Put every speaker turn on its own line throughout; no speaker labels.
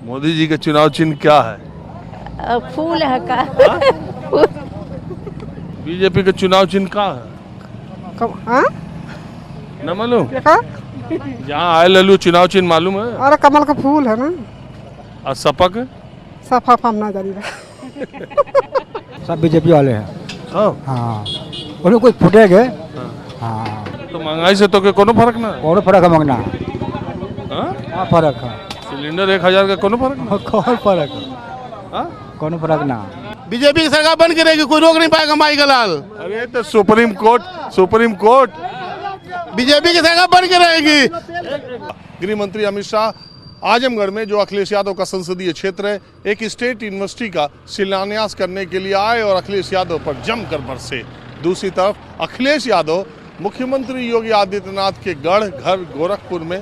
मोदी जी का चुनाव चिन्ह क्या है?
फूल है का।
बीजेपी का चुनाव चिन्ह क्या है?
हाँ?
न मालूम?
क्या?
यहाँ आए लल्लू चुनाव चिन्ह मालूम है?
अरे कमल का फूल है ना।
और सपा के?
सफा हम ना जानी रहा।
सब बीजेपी वाले हैं। हाँ उन्हें कुछ फुटेगे। हाँ
तो महंगाई से तो के कोनो फर्क ना?
कौन फर्क है मंगना?
हाँ?
हाँ फर्क है।
सिलेंडर 1000 का कोनो फर्क ना?
कौन फर्क है?
हाँ?
कौन फर्क ना?
बीजेपी की सरकार बन के रहेगी, कोई रोक नहीं पाएगा माई का लाल।
अरे तो सुप्रीम कोर्ट
बीजेपी की सरकार बन के रहेगी।
गृह मंत्री अमित शाह आजमगढ़ में, जो अखिलेश यादव का संसदीय क्षेत्र है, एक स्टेट यूनिवर्सिटी का शिलान्यास करने के लिए आए और अखिलेश यादव पर जमकर बरसे। दूसरी तरफ अखिलेश यादव मुख्यमंत्री योगी आदित्यनाथ के गढ़ घर गोरखपुर में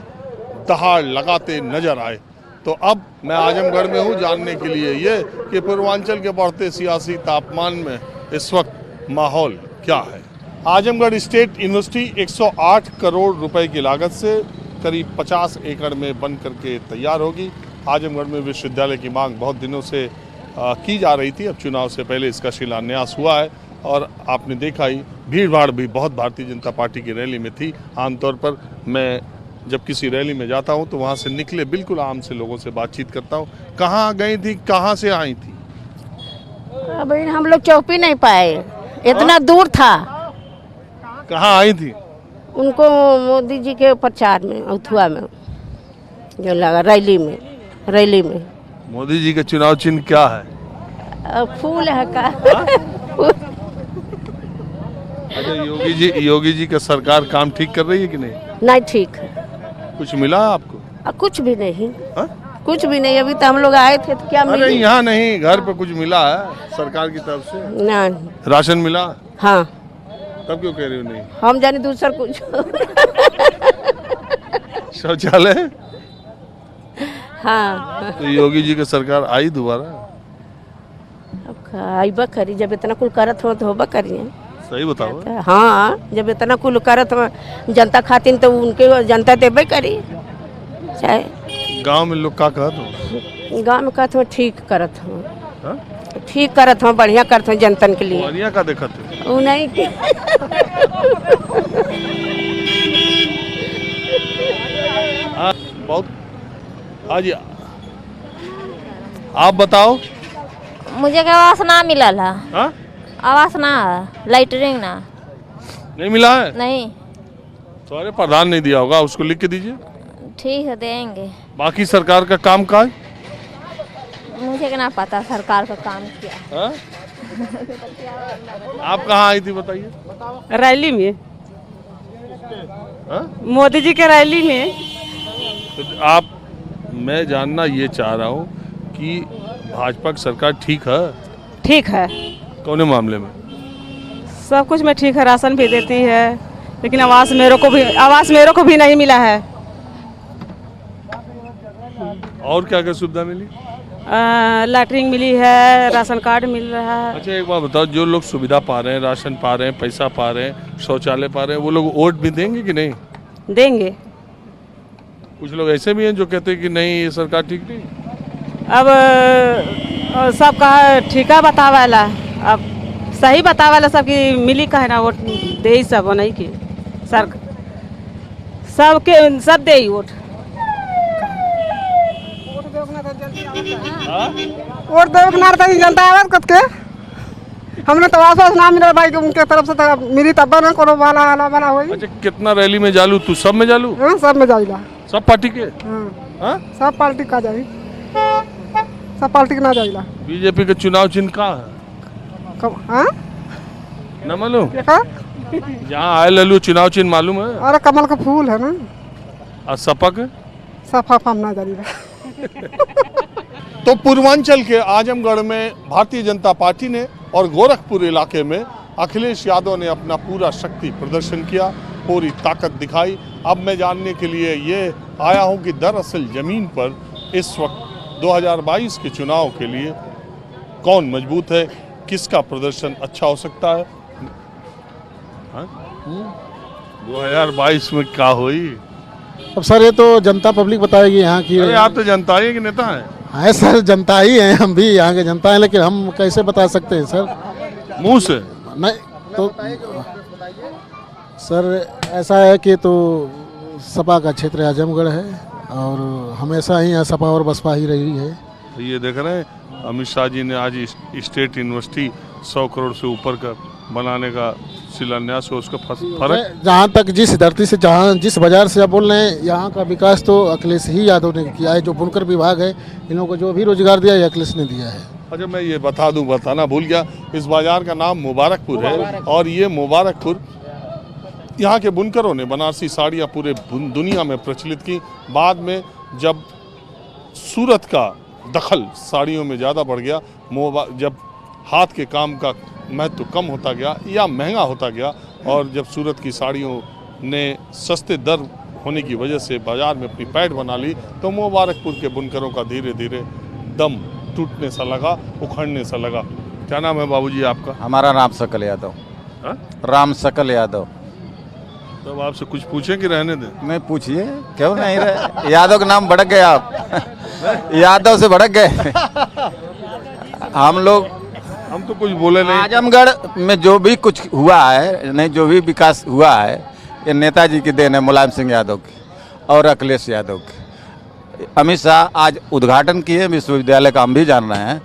दहाड़ लगाते नजर आए। तो अब मैं आजमगढ़ में हूं जानने के लिए ये कि पूर्वांचल के बढ़ते सियासी तापमान में इस वक्त माहौल क्या है। आजमगढ़ स्टेट यूनिवर्सिटी 108 करोड़ रुपए की लागत से करीब 50 एकड़ में बन करके तैयार होगी। आजमगढ़ में विश्वविद्यालय की मांग बहुत दिनों से की जा रही थी। अब चुनाव से पहले इसका शिलान्यास हुआ है और आपने देखा ही भीड़ भाड़ भी बहुत भारतीय जनता पार्टी की रैली में थी। आमतौर पर मैं जब किसी रैली में जाता हूं तो वहां से निकले बिल्कुल आम से लोगों से बातचीत करता हूं। कहाँ गई थी, कहाँ से आई थी?
अभी हम लोग चौपी नहीं पाए, इतना दूर था।
कहाँ आई थी?
उनको मोदी जी के प्रचार में अथुआ में जो लगा रैली में।
मोदी जी का चुनाव चिन्ह क्या है?
फूल है का।
अच्छा, योगी जी का सरकार काम ठीक कर रही है कि नहीं?
नहीं ठीक है।
कुछ मिला आपको?
कुछ भी नहीं।
हा?
कुछ भी नहीं। अभी तो हम लोग आए थे तो क्या
अरे
मिला?
यहाँ नहीं, घर पे कुछ मिला है सरकार की तरफ से?
नहीं।
राशन मिला?
हाँ।
तब क्यों कह रही हो नहीं?
हम जाने दूसरा कुछ।
शौचालय?
हाँ।
तो योगी जी की सरकार आई दोबारा?
अब आईबा करी, जब इतना कुल करत हो तो होबा करिए।
सही बताओ।
हाँ, जब इतना कुल करत हो जनता खातिर तो उनके जनता देबे करी। चाहे
गांव में लोग का कहत हो?
गाँव में कहते हो ठीक करत हो।
हाँ?
ठीक करत हो, बढ़िया करत हो जनतन के लिए।
बढ़िया का देखत हो?
वो नहीं के।
बहुत। हाँ जी, आप बताओ।
मुझे के आवास ना मिलल है।
हाँ?
आवास ना है, लाइटरिंग ना।
नहीं मिला है?
नहीं।
तो अरे प्रधान नहीं दिया होगा, उसको लिख के दीजिए।
ठीक है, देंगे।
बाकी सरकार का काम का है?
मुझे क्या पता सरकार का काम क्या।
हाँ? आप कहाँ आई थी बताइए?
रैली में।
हाँ?
मोदी जी के रैली में।
तो आप, मैं जानना ये चाह रहा हूँ कि भाजपा की सरकार ठीक है?
ठीक है,
कौन मामले में?
सब कुछ में ठीक है। राशन भी देती है, लेकिन आवास मेरे को भी नहीं मिला है।
और क्या क्या सुविधा मिली?
लैटरिंग मिली है, राशन कार्ड मिल रहा है।
अच्छा एक बात बताओ, जो लोग सुविधा पा रहे हैं, राशन पा रहे हैं, पैसा पा रहे हैं, शौचालय पा रहे हैं, वो लोग वोट भी देंगे कि नहीं?
देंगे।
कुछ लोग ऐसे भी हैं जो कहते हैं कि नहीं ये सरकार ठीक नहीं।
अब सब कहा ठीका बतावाला, अब सही बतावाला सबकी मिली कहे ना वोट दे ही सब नहीं की सर सबके सब दे ही वोट। वोट देवे ना रहता जनता आवाज कत के हमने तो आवास ना मिला भाई, उनके तरफ से तो मिली तब ना कोनो वाला होई।
अच्छा कितना रैली में जालू तू? सब में जालू?
हां सब में जाइला।
सब पार्टी के?
हां सब पार्टी का जाई, सब पार्टी के ना जाइला।
बीजेपी का चुनाव चिन्ह का है?
हां
न मालूम?
क्या?
यहाँ आए लल्लू चुनाव चिन्ह मालूम है?
अरे कमल का फूल है ना।
और सपा के?
सफा हम ना जानी रहा।
तो पूर्वांचल के आजमगढ़ में भारतीय जनता पार्टी ने और गोरखपुर इलाके में अखिलेश यादव ने अपना पूरा शक्ति प्रदर्शन किया, पूरी ताकत दिखाई। अब मैं जानने के लिए ये आया हूं कि दरअसल जमीन पर इस वक्त 2022 के चुनाव के लिए कौन मजबूत है, किसका प्रदर्शन अच्छा हो सकता है। 2022 में क्या हुई?
अब सर ये तो जनता पब्लिक बताएगी यहाँ की।
अरे आप तो जनता ही के नेता हैं।
है सर, जनता ही है, हम भी यहाँ के जनता हैं, लेकिन हम कैसे बता सकते हैं सर?
मुंह से
नहीं तो सर ऐसा है कि तो सपा का क्षेत्र आजमगढ़ है और हमेशा ही यहाँ सपा और बसपा ही रही है।
ये देख रहे हैं अमित शाह जी ने आज स्टेट यूनिवर्सिटी 100 करोड़ से ऊपर का बनाने का शिलान्यास हो, उसका फर्क
जहाँ तक जिस धरती से, जहाँ जिस बाजार से आप बोल रहे हैं, यहाँ का विकास तो अखिलेश ही यादव ने किया है। जो बुनकर विभाग है, इन लोगों को जो भी रोजगार दिया है अखिलेश ने दिया है।
अच्छा, मैं ये बताना भूल गया, इस बाजार का नाम मुबारकपुर है और ये मुबारकपुर यहाँ के बुनकरों ने बनारसी साड़ियाँ पूरे दुनिया में प्रचलित की। बाद में जब सूरत का दखल साड़ियों में ज़्यादा बढ़ गया, जब हाथ के काम का महत्व कम होता गया या महंगा होता गया, और जब सूरत की साड़ियों ने सस्ते दर होने की वजह से बाज़ार में अपनी पैठ बना ली, तो मुबारकपुर के बुनकरों का धीरे धीरे दम टूटने सा लगा, उखड़ने सा लगा। क्या नाम है बाबूजी आपका?
हमारा नाम सकल यादव।
हा?
राम सकल यादव।
तो आपसे कुछ पूछें कि रहने दें?
नहीं पूछिए, क्यों नहीं रहे? यादव का नाम भड़क गए आप। यादव से भड़क गए। हम
तो कुछ बोले नहीं।
आजमगढ़ में जो भी कुछ हुआ है, नहीं जो भी विकास हुआ है, ये नेताजी की देन है, मुलायम सिंह यादव की और अखिलेश यादव की। अमित शाह आज उद्घाटन किए विश्वविद्यालय का, हम भी जान रहे हैं,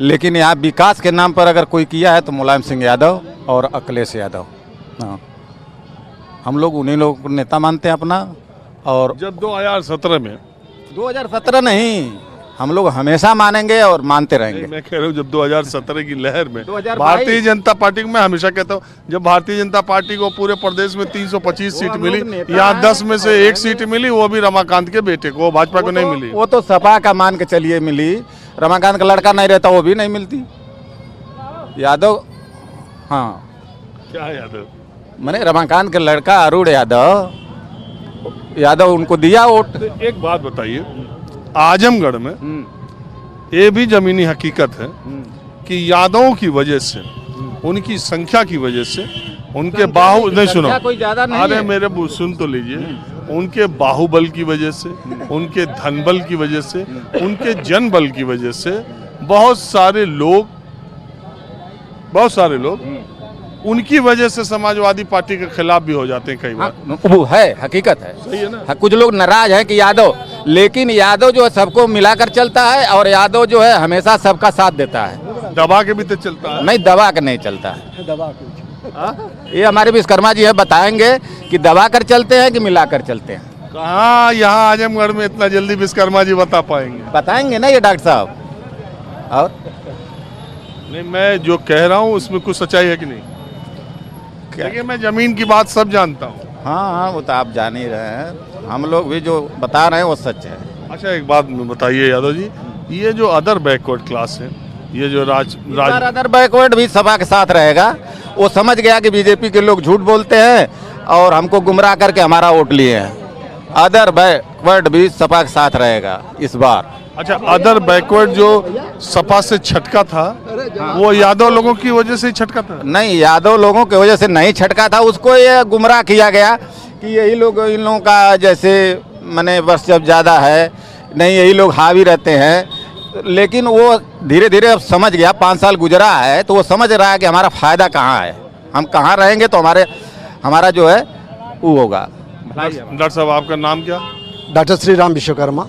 लेकिन यहाँ विकास के नाम पर अगर कोई किया है तो मुलायम सिंह यादव और अखिलेश यादव। हाँ, हम लोग उन्हीं लोगों को नेता मानते हैं अपना। और
जब 2017 में
2017 नहीं, हम लोग हमेशा मानेंगे और मानते रहेंगे।
मैं कह रहा हूँ जब 2017 की लहर में भारतीय जनता पार्टी को, मैं हमेशा कहता हूँ, जब भारतीय जनता पार्टी को पूरे प्रदेश में 325 सीट मिली, यहाँ 10 में से 1 सीट मिली, वो भी रमाकांत के बेटे को, भाजपा को नहीं मिली।
वो तो सपा का मान के चलिए मिली, रमाकांत का लड़का नहीं रहता वो भी नहीं मिलती। यादव, हाँ
क्या यादव?
मैंने रमाकांत के लड़का अरुण यादव उनको दिया वोट।
एक बात बताइए, आजमगढ़ में ये भी जमीनी हकीकत है कि यादवों की वजह से, उनकी संख्या की वजह से, उनके बाहु नहीं सुनो,
कोई ज्यादा नहीं
अरे
है।
मेरे सुन तो लीजिए, उनके बाहुबल की वजह से, उनके धनबल की वजह से, उनके जनबल की वजह से बहुत सारे लोग उनकी वजह से समाजवादी पार्टी के खिलाफ भी हो जाते हैं कई बार।
वो है, हकीकत है।
सही है ना?
कुछ लोग नाराज हैं कि यादव, लेकिन यादव जो है सबको मिलाकर चलता है और यादव जो है हमेशा सबका साथ देता है।
दबा के भी तो चलता है।
नहीं, दबा के नहीं चलता है। ये हमारे विश्वकर्मा जी है, बताएंगे कि दबा कर चलते हैं कि मिलाकर चलते हैं।
कहाँ यहाँ आजमगढ़ में इतना जल्दी विश्वकर्मा जी बता पाएंगे?
बताएंगे ना ये डॉक्टर साहब। और
नहीं, मैं जो कह रहा हूँ उसमें कुछ सच्चाई है कि नहीं? देखिए, मैं जमीन की बात सब जानता हूँ।
हाँ, वो तो आप जान ही रहे हैं, हम लोग भी जो बता रहे हैं वो सच है।
अच्छा, एक बात बताइए यादव जी, ये जो अदर बैकवर्ड क्लास है, ये जो
अदर बैकवर्ड भी सपा के साथ रहेगा। वो समझ गया कि बीजेपी के लोग झूठ बोलते हैं और हमको गुमराह करके हमारा वोट लिए हैं। अदर बैकवर्ड भी सपा के साथ रहेगा इस बार।
अच्छा, अदर बैकवर्ड जो सपा से छटका था, वो यादव लोगों की वजह से ही छटका था?
नहीं, यादव लोगों की वजह से नहीं छटका था, उसको ये गुमराह किया गया कि यही लोग, इन लोगों का जैसे मने बस जब ज़्यादा है, नहीं यही लोग हावी रहते हैं। लेकिन वो धीरे धीरे अब समझ गया, 5 साल गुजरा है तो वो समझ रहा है कि हमारा फ़ायदा कहाँ है, हम कहाँ रहेंगे तो हमारा जो है वो होगा।
डॉक्टर साहब, आपका नाम क्या?
डॉक्टर श्री राम विश्वकर्मा,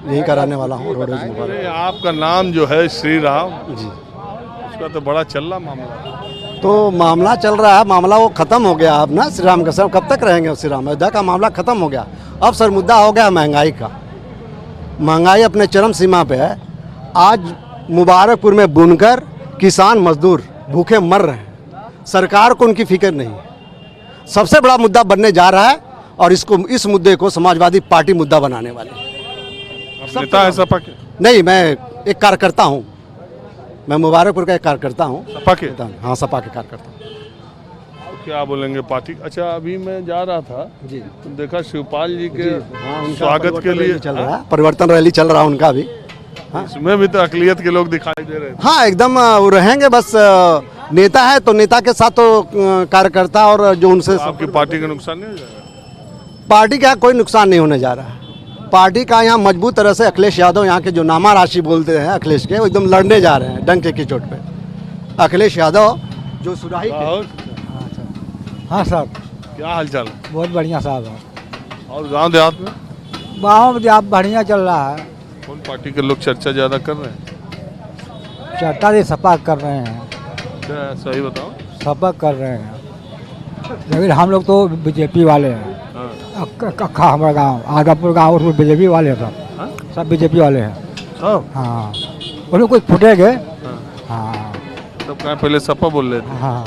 यही कराने वाला हूँ, रोडवेज मुबारक।
अरे, आपका नाम जो है श्री राम जी, उसका तो बड़ा चल रहा मामला।
तो मामला चल रहा है, मामला वो खत्म हो गया अब ना, श्री राम का। सर कब तक रहेंगे श्री राम? अयोध्या का मामला खत्म हो गया। अब सर मुद्दा हो गया महंगाई का। महंगाई अपने चरम सीमा पे है। आज मुबारकपुर में बुनकर, किसान, मजदूर भूखे मर रहे हैं, सरकार को उनकी फिक्र नहीं है। सबसे बड़ा मुद्दा बनने जा रहा है और इस मुद्दे को समाजवादी पार्टी मुद्दा बनाने वाली।
नेता है सपा के?
नहीं, मैं एक कार्यकर्ता हूँ, मैं मुबारकपुर का एक कार्यकर्ता हूँ।
सपा के?
हाँ, सपा के कार्यकर्ता।
तो क्या बोलेंगे पार्टी? अच्छा, अभी मैं जा रहा था जी, तो देखा शिवपाल जी के स्वागत के लिए
चल रहा है, परिवर्तन रैली चल रहा है उनका भी।
हाँ? इसमें भी तो अकलियत के लोग दिखाई दे रहे हैं।
हाँ, एकदम वो रहेंगे, बस नेता है तो नेता के साथ तो कार्यकर्ता और जो उनसे।
आपकी पार्टी का नुकसान नहीं हो जाएगा?
पार्टी का कोई नुकसान नहीं होने जा रहा है। पार्टी का यहाँ मजबूत तरह से अखिलेश यादव यहाँ के जो नामा राशि बोलते हैं अखिलेश के, वो एकदम लड़ने जा रहे हैं डंक की चोट पे। अखिलेश यादव जो सुराही के
और
हाँ साहब,
क्या हालचाल है?
बहुत बढ़िया साहब है।
और गांव देहात में
गाँव में आप बढ़िया चल रहा है।
कौन पार्टी के लोग चर्चा ज्यादा कर रहे हैं?
चर्चा भी सपा कर रहे हैं,
क्या सही बताओ।
सपा कर रहे हैं, लेकिन हम लोग तो बीजेपी वाले हैं।
हाँ।
अक्खा हमारा गाँव आगापुर गाँव उसमें बीजेपी वाले हैं
हाँ?
सब बीजेपी वाले हैं।
सब?
हाँ, उन्हें कुछ फुटेंगे।
हाँ।
हाँ
तब कहाँ पहले सपा बोल रहे थे?
हाँ,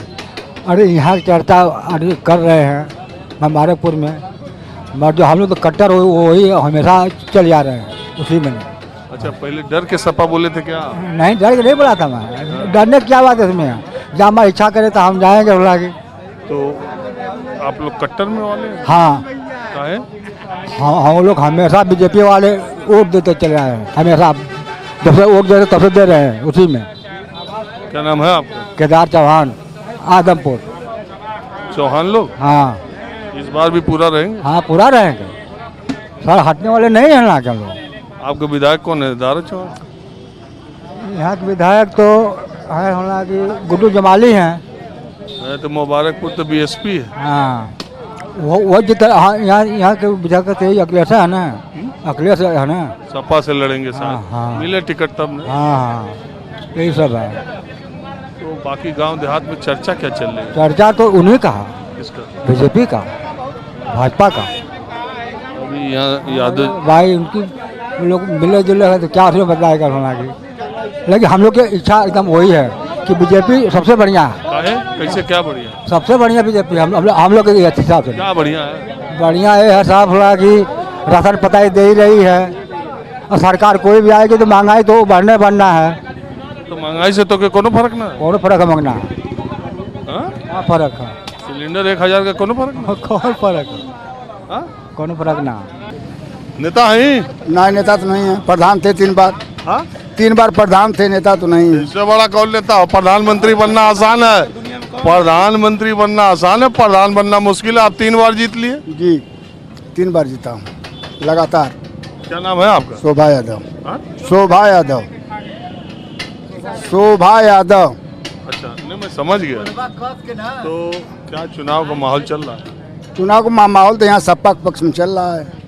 अरे यहाँ की चर्चा अरे कर रहे हैं हमारेपुर में, मगर जो हम लोग तो कट्टर वही हमेशा चल जा रहे हैं उसी में।
अच्छा, पहले डर के सपा बोले थे क्या?
नहीं, डर के नहीं बोला था मैं, डरने की क्या बात है इसमें, जहाँ हमारी इच्छा करे तो हम जाएंगे बुला के।
तो आप लोग कट्टर में वाले हैं?
हाँ
काहे?
हम लोग हमेशा बीजेपी वाले वोट देते चले आए हैं, हमेशा जब से वोट दे रहे तब से दे रहे हैं उसी में।
क्या नाम है आपका?
केदार चौहान, आदमपुर।
चौहान लोग
हाँ
इस बार भी पूरा रहेंगे?
हाँ, पूरा रहेंगे सर, हटने वाले नहीं हैं ना क्या लोग।
आपका विधायक कौन है? दारा चौहान?
यहाँ के विधायक तो है होना कि गुड्डू जमाली हैं।
मैं तो मुबारकपुर तो बीएसपी है।
हाँ, वो जितना हाँ, यहाँ के विधायक तो यही अखिलेश है ना, अखिलेश है ना।
सपा से लड़ेंगे
हाँ,
साथ।
हाँ।
मिले टिकट तब नहीं?
हाँ हाँ, यही सब है।
तो बाकी गांव देहात में चर्चा क्या चल रही है?
चर्चा तो उन्हीं का है,
इसका
बीजेपी का, भाजपा का।
अभी यहाँ यादव
भाई उनकी वो लोग मिले जुले हैं तो क्या उसमें बदलाएगा होना की, लेकिन हम लोग की इच्छा एकदम वही है कि बीजेपी सबसे बढ़िया है।
काहे? कैसे क्या बढ़िया?
सबसे बढ़िया बीजेपी हम लोग के हिसाब से।
क्या बढ़िया है?
बढ़िया ये है साहब होला कि राशन पताई दे ही रही है, और सरकार कोई भी आएगी तो महंगाई तो बढ़ना है।
तो महंगाई से तो के कोनो फर्क ना?
कौन फर्क है मंगना?
हाँ?
क्या फर्क है?
सिलेंडर 1000 का कोनो फर्क ना?
कौन फर्क है?
हाँ?
कौन फर्क ना?
नेता है?
ना नेता तो नहीं है, प्रधान थे 3 बार,
हाँ?
3 बार प्रधान थे, नेता तो नहीं है।
इससे बड़ा कौन नेता हो? प्रधानमंत्री बनना आसान है, प्रधानमंत्री बनना आसान है, प्रधान बनना मुश्किल है। आप 3 बार जीत लिए।
जी 3 बार जीता हूँ लगातार।
क्या नाम है आपका?
शोभा यादव।
हाँ?
शोभा यादव, शोभा यादव।
अच्छा, नहीं मैं समझ गया। तो क्या चुनाव का माहौल चल रहा है?
चुनाव का माहौल तो यहाँ सपा के पक्ष में चल रहा है।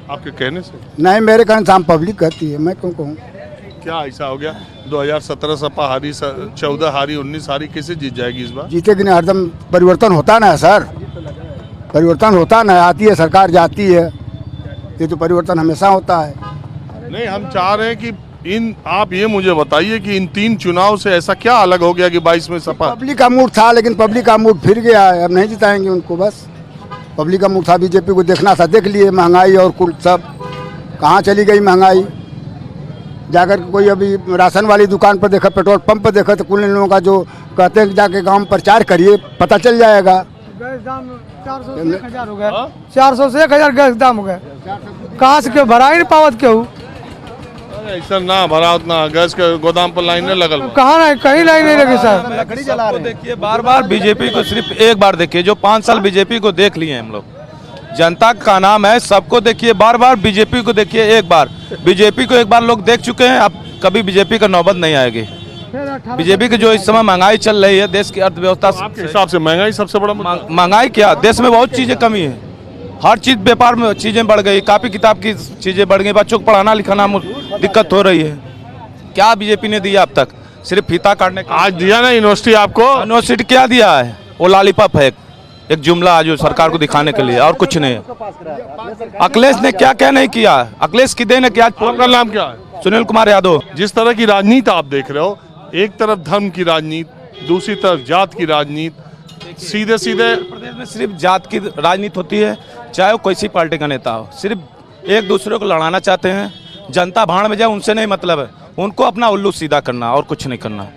आपके कहने से?
नहीं, मेरे कहने से हम पब्लिक कहती है, मैं क्यों कहूँ।
क्या ऐसा हो गया? 2017 सपा हारी, 14 हारी, 19 हारी, कैसे जीत जाएगी इस बार?
जीते कि नहीं, हरदम परिवर्तन होता ना है सर, परिवर्तन होता ना, आती है सरकार जाती है, ये तो परिवर्तन हमेशा होता है।
नहीं, हम चाह रहे हैं कि आप ये मुझे बताइए कि इन 3 चुनाव से ऐसा क्या अलग हो गया कि 22 में सपा?
पब्लिक का मूड था, लेकिन पब्लिक का मूड फिर गया है, अब नहीं जिताएंगे उनको। बस पब्लिक का मूड था, बीजेपी को देखना था, देख लिए महंगाई और कुल सब कहाँ चली गई महंगाई। जाकर कोई अभी राशन वाली दुकान पर देखा, पेट्रोल पंप पर देखा, तो कुल इन लोगों का जो कहते हैं जाके गाँव में प्रचार करिए, पता चल जाएगा।
गैस दाम 400 से 1000 हो गए, 400 से 1000 गैस दाम हो गए, कहाँ से क्यों भरा ही नहीं पावत क्यों?
ऐसा ना भरा उतना गैस के गोदाम पर लाइन नहीं लगल।
कहाँ नहीं, कहीं लाइन नहीं लगी सर।
सबको देखिए, बार बार बीजेपी को सिर्फ एक बार देखिए, जो 5 साल बीजेपी को देख लिए हम लोग, जनता का नाम है, सबको देखिए, बार बार बीजेपी को देखिए। एक बार बीजेपी को एक बार लोग देख चुके हैं, अब कभी बीजेपी का नौबत नहीं आएगी। बीजेपी की जो इस समय महंगाई चल रही है, देश की अर्थव्यवस्था
आपके हिसाब से महंगाई सबसे बड़ा मुद्दा?
महंगाई क्या, देश में बहुत चीजें कमी है, हर चीज व्यापार में चीजें बढ़ गई, कापी किताब की चीजें बढ़ गई, बच्चों को पढ़ाना लिखाना दिक्कत हो रही है। क्या बीजेपी ने दिया अब तक? सिर्फ फीता काटने का।
आज दिया ना यूनिवर्सिटी आपको?
यूनिवर्सिटी क्या दिया है? वो लॉलीपॉप है, एक जुमला जो सरकार को दिखाने के लिए, और कुछ नहीं। अखिलेश ने क्या क्या नहीं किया? अखिलेश की देन है कि आज।
आपका नाम क्या है?
सुनील कुमार यादव।
जिस तरह की राजनीति आप देख रहे हो, एक तरफ धर्म की राजनीति, दूसरी तरफ जात की राजनीति, सीधे सीधे
प्रदेश में सिर्फ जात की राजनीति होती है, चाहे वो कोई सी पार्टी का नेता हो, सिर्फ एक दूसरे को लड़ाना चाहते हैं। जनता भाड़ में जाए उनसे नहीं मतलब है, उनको अपना उल्लू सीधा करना और कुछ नहीं करना।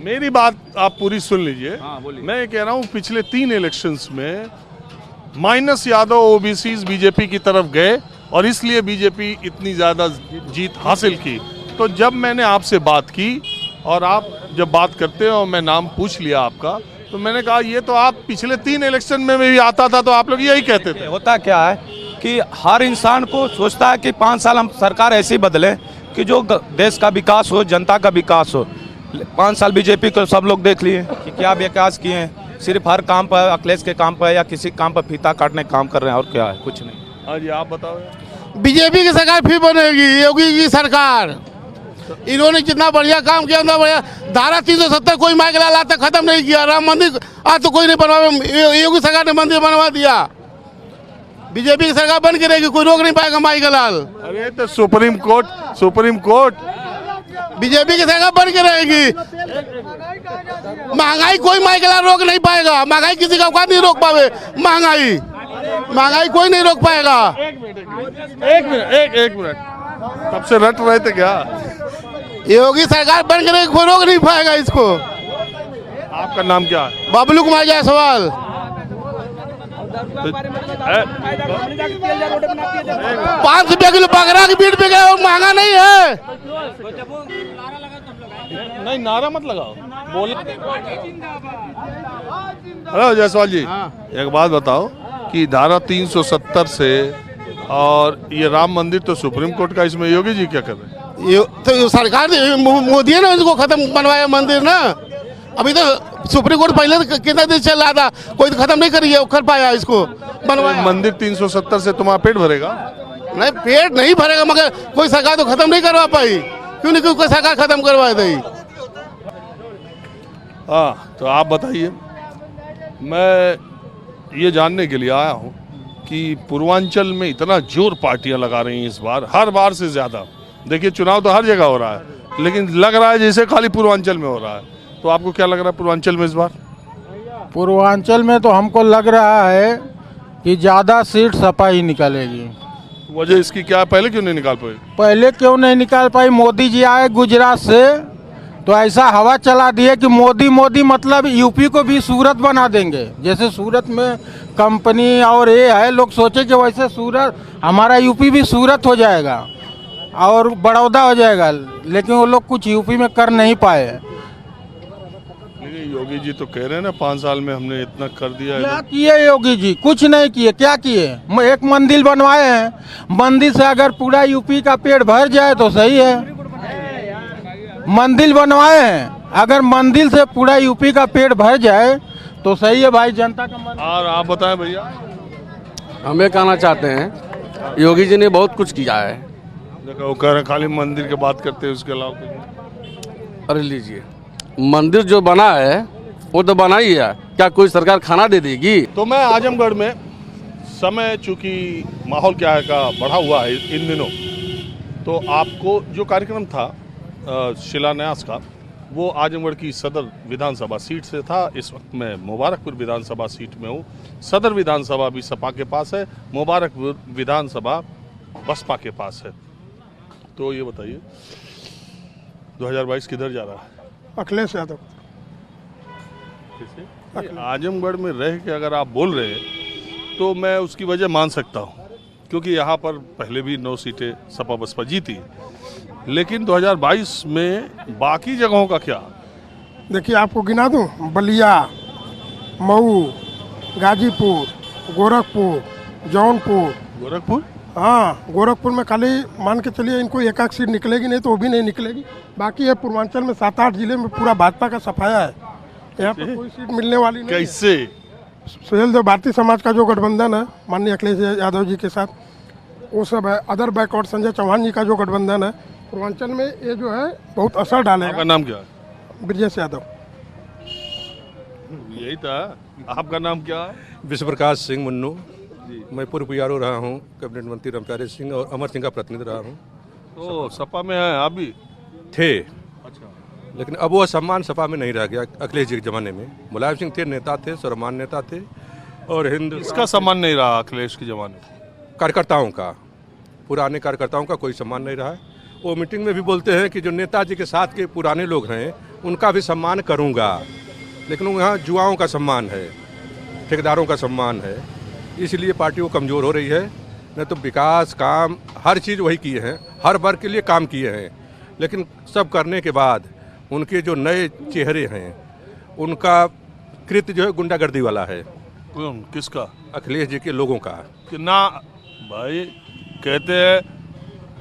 मेरी बात आप पूरी सुन लीजिए। मैं ये कह रहा हूँ, पिछले 3 इलेक्शंस में माइनस यादव ओबीसीज बीजेपी की तरफ गए और इसलिए बीजेपी इतनी ज्यादा जीत हासिल की। तो जब मैंने आपसे बात की और आप जब बात करते हो, मैं नाम पूछ लिया आपका, तो मैंने कहा ये तो आप पिछले 3 इलेक्शन में भी आता था तो आप लोग यही कहते थे।
होता क्या है कि हर इंसान को सोचता है कि 5 साल हम सरकार ऐसी बदले कि जो देश का विकास हो, जनता का विकास हो। 5 साल बीजेपी को सब लोग देख लिए कि क्या विकास किए हैं, सिर्फ हर काम पर, अखिलेश के काम पर या किसी काम पर फीता काटने का काम कर रहे हैं, और क्या है, कुछ नहीं।
हाँ जी, आप बताओ।
बीजेपी की सरकार फिर बनेगी, योगी की सरकार। इन्होंने जितना बढ़िया काम किया उतना बढ़िया। धारा 370 कोई माइक लाल आज तक खत्म नहीं किया। राम मंदिर आज तो कोई नहीं बनवा, योगी सरकार ने मंदिर बनवा दिया। बीजेपी की सरकार बन के रहेगी, कोई रोक नहीं पाएगा माई का लाल।
अरे तो सुप्रीम कोर्ट
बीजेपी की सरकार बन के रहेगी। महंगाई कोई माई का लाल रोक नहीं पाएगा। महंगाई किसी का औकात नहीं रोक पावे। महंगाई कोई नहीं रोक पाएगा।
एक मिनट तब से रट रहे थे क्या?
योगी सरकार बन के रहेगी, कोई रोक नहीं पाएगा इसको।
आपका नाम क्या है?
बबलू कुमार जायसवाल। 5 रुपया किलो बकरा की बीट पे गए और महंगा नहीं है।
नहीं, नारा मत लगाओ, बोल। हेलो जायसवाल जी, एक बात बताओ कि धारा 370 से और ये राम मंदिर तो सुप्रीम कोर्ट का, इसमें योगी जी क्या कर रहे हैं?
तो सरकार मोदी ने इसको खत्म बनवाया मंदिर ना। अभी तो सुप्रीम कोर्ट पहले कितना दिन चल रहा था, कोई तो खत्म नहीं कर पाया इसको बनवाया।
मंदिर 370 से तुम्हारा पेट भरेगा?
नहीं, पेट नहीं भरेगा, मगर कोई सरकार तो खत्म नहीं करवा पाई। क्यों नहीं, कोई सरकार खत्म करवा दी।
हाँ, तो आप बताइए। मैं ये जानने के लिए आया हूँ कि पूर्वांचल में इतना जोर पार्टियां लगा रही हैं इस बार, हर बार से ज़्यादा। देखिए, चुनाव तो हर जगह हो रहा है, लेकिन लग रहा है जैसे खाली पूर्वांचल में हो रहा है। तो आपको क्या लग रहा है पूर्वांचल में इस बार?
पूर्वांचल में तो हमको लग रहा है कि ज़्यादा सीट सपा ही निकलेगी।
वजह इसकी क्या है? पहले क्यों नहीं निकाल पाए?
पहले क्यों नहीं निकाल पाई? मोदी जी आए गुजरात से तो ऐसा हवा चला दिए कि मोदी मतलब यूपी को भी सूरत बना देंगे। जैसे सूरत में कंपनी और ये है, लोग सोचे कि वैसे सूरत, हमारा यूपी भी सूरत हो जाएगा और बड़ौदा हो जाएगा, लेकिन वो लोग कुछ यूपी में कर नहीं पाए।
लेकिन योगी जी तो कह रहे हैं ना, 5 साल में हमने इतना कर दिया।
क्या किए योगी जी? कुछ नहीं किए। क्या किए? एक मंदिर बनवाए हैं। मंदिर से अगर पूरा यूपी का पेट भर जाए तो सही है। मंदिर बनवाए हैं, अगर मंदिर से पूरा यूपी का पेट भर जाए तो सही है भाई, जनता का मन।
और आप बताएं भैया।
हम ये कहना चाहते हैं, योगी जी ने बहुत कुछ किया है।
देखो, वो कह रहे खाली मंदिर की बात करते हैं, उसके अलावा कुछ।
अरे लीजिए, मंदिर जो बना है वो तो बना ही है, क्या कोई सरकार खाना दे देगी?
तो मैं आजमगढ़ में, समय चूंकि माहौल क्या है का बढ़ा हुआ है इन दिनों, तो आपको जो कार्यक्रम था शिलान्यास का, वो आजमगढ़ की सदर विधानसभा सीट से था। इस वक्त मैं मुबारकपुर विधानसभा सीट में हूँ। सदर विधानसभा भी सपा के पास है, मुबारकपुर विधानसभा बसपा के पास है। तो ये बताइए 2022 किधर जा रहा है?
अखिलेश यादव।
आजमगढ़ में रह के अगर आप बोल रहे हैं तो मैं उसकी वजह मान सकता हूँ, क्योंकि यहाँ पर पहले भी 9 सीटें सपा बसपा जीती, लेकिन 2022 में बाकी जगहों का क्या?
देखिए, आपको गिना दूं, बलिया, मऊ, गाजीपुर, गोरखपुर, जौनपुर।
गोरखपुर?
हाँ, गोरखपुर में खाली मान के चलिए इनको एक सीट निकलेगी, नहीं तो वो भी नहीं निकलेगी। बाकी है पूर्वांचल में 7-8 जिले में पूरा भाजपा का सफाया है। यहाँ पर कोई सीट मिलने वाली नहीं।
कैसे?
सुहेल देव भारतीय समाज का जो गठबंधन है माननीय अखिलेश यादव जी के साथ, वो सब है। अदर बैकवर्ड संजय चौहान जी का जो गठबंधन है पूर्वांचल में, ये जो है बहुत असर डालेगा।
आपका नाम क्या है?
ब्रजेश यादव।
यही था। आपका नाम क्या है?
विश्व प्रकाश सिंह मुन्नू। मैं पूर्व पीआरओ रहा हूँ, कैबिनेट मंत्री रामप्यारे सिंह और अमर सिंह का प्रतिनिधि रहा हूँ।
तो सपा में है आप भी?
थे।
अच्छा।
लेकिन अब वो सम्मान सपा में नहीं रह गया। अखिलेश जी के ज़माने में मुलायम सिंह थे, नेता थे, सर्वमान नेता थे। और हिंदू,
इसका सम्मान नहीं रहा अखिलेश के ज़माने?
कार्यकर्ताओं का, पुराने कार्यकर्ताओं का कोई सम्मान नहीं रहा है। वो मीटिंग में भी बोलते हैं कि जो नेताजी के साथ के पुराने लोग हैं उनका भी सम्मान करूँगा, लेकिन यहाँ जुआओं का सम्मान है, ठेकेदारों का सम्मान है, इसलिए पार्टी वो कमज़ोर हो रही है। नहीं तो विकास काम हर चीज़ वही किए हैं, हर वर्ग के लिए काम किए हैं, लेकिन सब करने के बाद उनके जो नए चेहरे हैं उनका कृत्य जो है गुंडागर्दी वाला है।
कौन? किसका?
अखिलेश जी के लोगों का।
कि ना भाई कहते हैं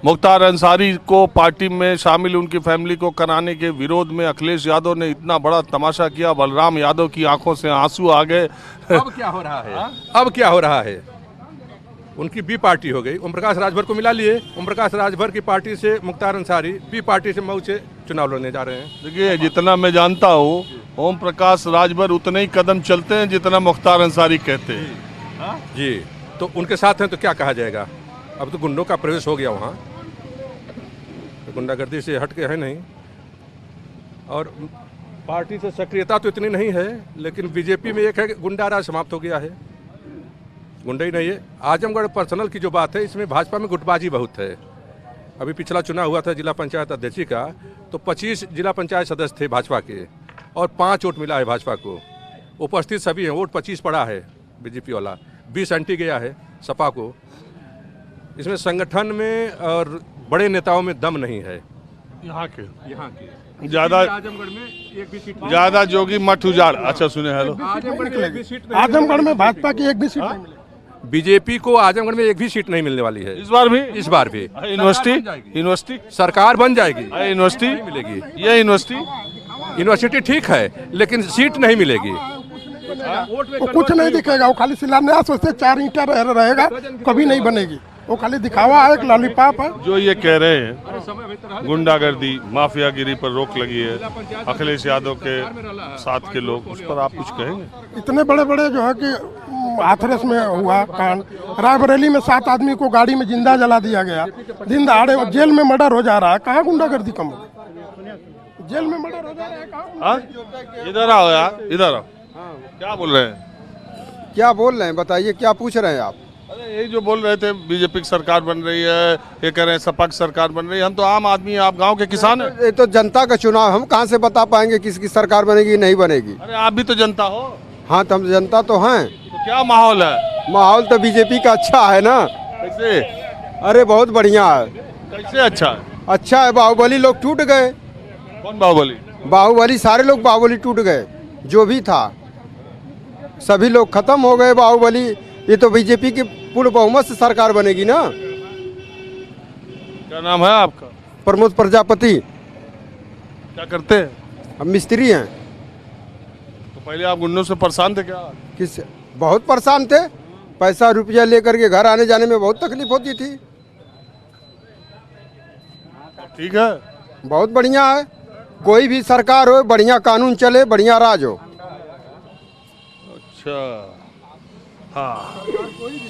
मुख्तार अंसारी को पार्टी में शामिल उनकी फैमिली को कराने के विरोध में अखिलेश यादव ने इतना बड़ा तमाशा किया, बलराम यादव की आंखों से आंसू आ गए।
अब क्या हो रहा है? अब क्या हो रहा है? उनकी बी पार्टी हो गई। ओम प्रकाश राजभर को मिला लिए। ओम प्रकाश राजभर की पार्टी से मुख्तार अंसारी बी पार्टी से मऊ से चुनाव लड़ने जा रहे हैं।
देखिए, जितना मैं जानता हूँ ओम प्रकाश राजभर उतने ही कदम चलते हैं जितना मुख्तार अंसारी कहते हैं।
जी, तो उनके साथ हैं तो क्या कहा जाएगा? अब तो गुंडों का प्रवेश हो गया वहाँ, तो गुंडागर्दी से हट के है नहीं। और पार्टी से सक्रियता तो इतनी नहीं है, लेकिन बीजेपी में एक है कि गुंडा राज समाप्त हो गया है, गुंडा ही नहीं है। आजमगढ़ पर्सनल की जो बात है, इसमें भाजपा में गुटबाजी बहुत है। अभी पिछला चुनाव हुआ था जिला पंचायत अध्यक्ष का, तो 25 जिला पंचायत सदस्य थे भाजपा के और 5 वोट मिला है भाजपा को। उपस्थित सभी हैं, वोट 25 पड़ा है बीजेपी वाला, 20 एंटी गया है सपा को। इसमें संगठन में और बड़े नेताओं में दम नहीं है
यहाँ के
ज्यादा।
आजमगढ़ में एक भी सीट ज्यादा जोगी मठ उजाड़। अच्छा सुने, हेलो,
आजमगढ़ में भाजपा की एक भी सीट नहीं मिलेगी।
बीजेपी को आजमगढ़ में एक भी सीट नहीं मिलने वाली है
इस बार भी।
यूनिवर्सिटी सरकार बन जाएगी,
यूनिवर्सिटी
मिलेगी।
ये
यूनिवर्सिटी ठीक है, लेकिन सीट नहीं मिलेगी।
वो कुछ नहीं दिखेगा, वो खाली शिलान्यास से 4 ईंटा रहेगा, कभी नहीं बनेगी। वो खाली दिखावा है, एक लॉलीपॉप है।
जो ये कह रहे हैं गुंडागर्दी माफियागिरी पर रोक लगी है अखिलेश यादव के साथ के लोग, उस पर आप कुछ कहेंगे?
इतने बड़े बड़े जो है कि हाथरस में हुआ कांड, रायबरेली में 7 आदमी को गाड़ी में जिंदा जला दिया गया, दिन दहाड़े जेल में मर्डर हो जा रहा है। कहाँ गुंडागर्दी कम हो? जेल में मर्डर हो जा रहा है कहाँ?
इधर आओ यार, इधर आओ। क्या बोल रहे हैं?
क्या बोल रहे हैं बताइए, क्या पूछ रहे हैं आप?
अरे यही जो बोल रहे थे बीजेपी की सरकार बन रही है, ये कह रहे हैं सपा की सरकार बन रही है। हम तो आम आदमी हैं, आप गांव के किसान हैं।
ये तो जनता का चुनाव, हम कहाँ से बता पाएंगे किसकी सरकार बनेगी नहीं बनेगी?
अरे आप भी तो जनता हो।
हाँ, तो हम जनता तो हैं।
तो क्या माहौल है?
माहौल तो बीजेपी का अच्छा है ना।
कैसे?
अरे बहुत बढ़िया है।
कैसे अच्छा है?
अच्छा है, बाहुबली लोग टूट गए।
कौन बाहुबली?
बाहुबली, सारे लोग बाहुबली टूट गए, जो भी था सभी लोग खत्म हो गए। बाहुबली, ये तो बीजेपी की पूर्ण बहुमत से सरकार बनेगी ना।
क्या नाम है आपका?
प्रमोद प्रजापति।
क्या करते हैं?
हम मिस्त्री हैं।
तो पहले आप गुंडों से परेशान थे क्या?
किस? बहुत परेशान थे, पैसा रुपया लेकर के घर आने जाने में बहुत तकलीफ होती थी।
ठीक है,
बहुत बढ़िया है। कोई भी सरकार हो, बढ़िया कानून चले, बढ़िया राज हो।
अच्छा, हाँ,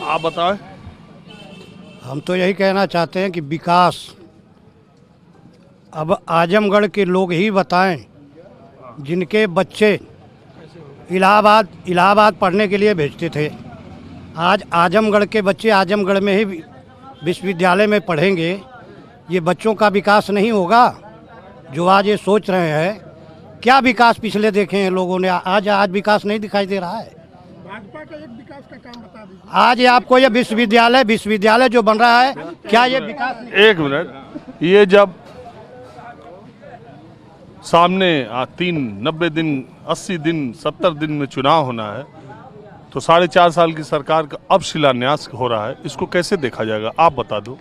आप बताएं।
हम तो यही कहना चाहते हैं कि विकास अब आजमगढ़ के लोग ही बताएं, जिनके बच्चे इलाहाबाद पढ़ने के लिए भेजते थे। आज आजमगढ़ के बच्चे आजमगढ़ में ही विश्वविद्यालय में पढ़ेंगे। ये बच्चों का विकास नहीं होगा जो आज ये सोच रहे हैं। क्या विकास पिछले देखे हैं लोगों ने? आज विकास नहीं दिखाई दे रहा है।
भाजपा का एक विकास का काम बता दीजिए।
आज ये आपको ये विश्वविद्यालय जो बन रहा है, क्या ये विकास?
एक मिनट, ये जब सामने 90 दिन 80 दिन 70 दिन में चुनाव होना है, तो 4.5 साल की सरकार का अब शिलान्यास हो रहा है, इसको कैसे देखा जाएगा? आप बता दो।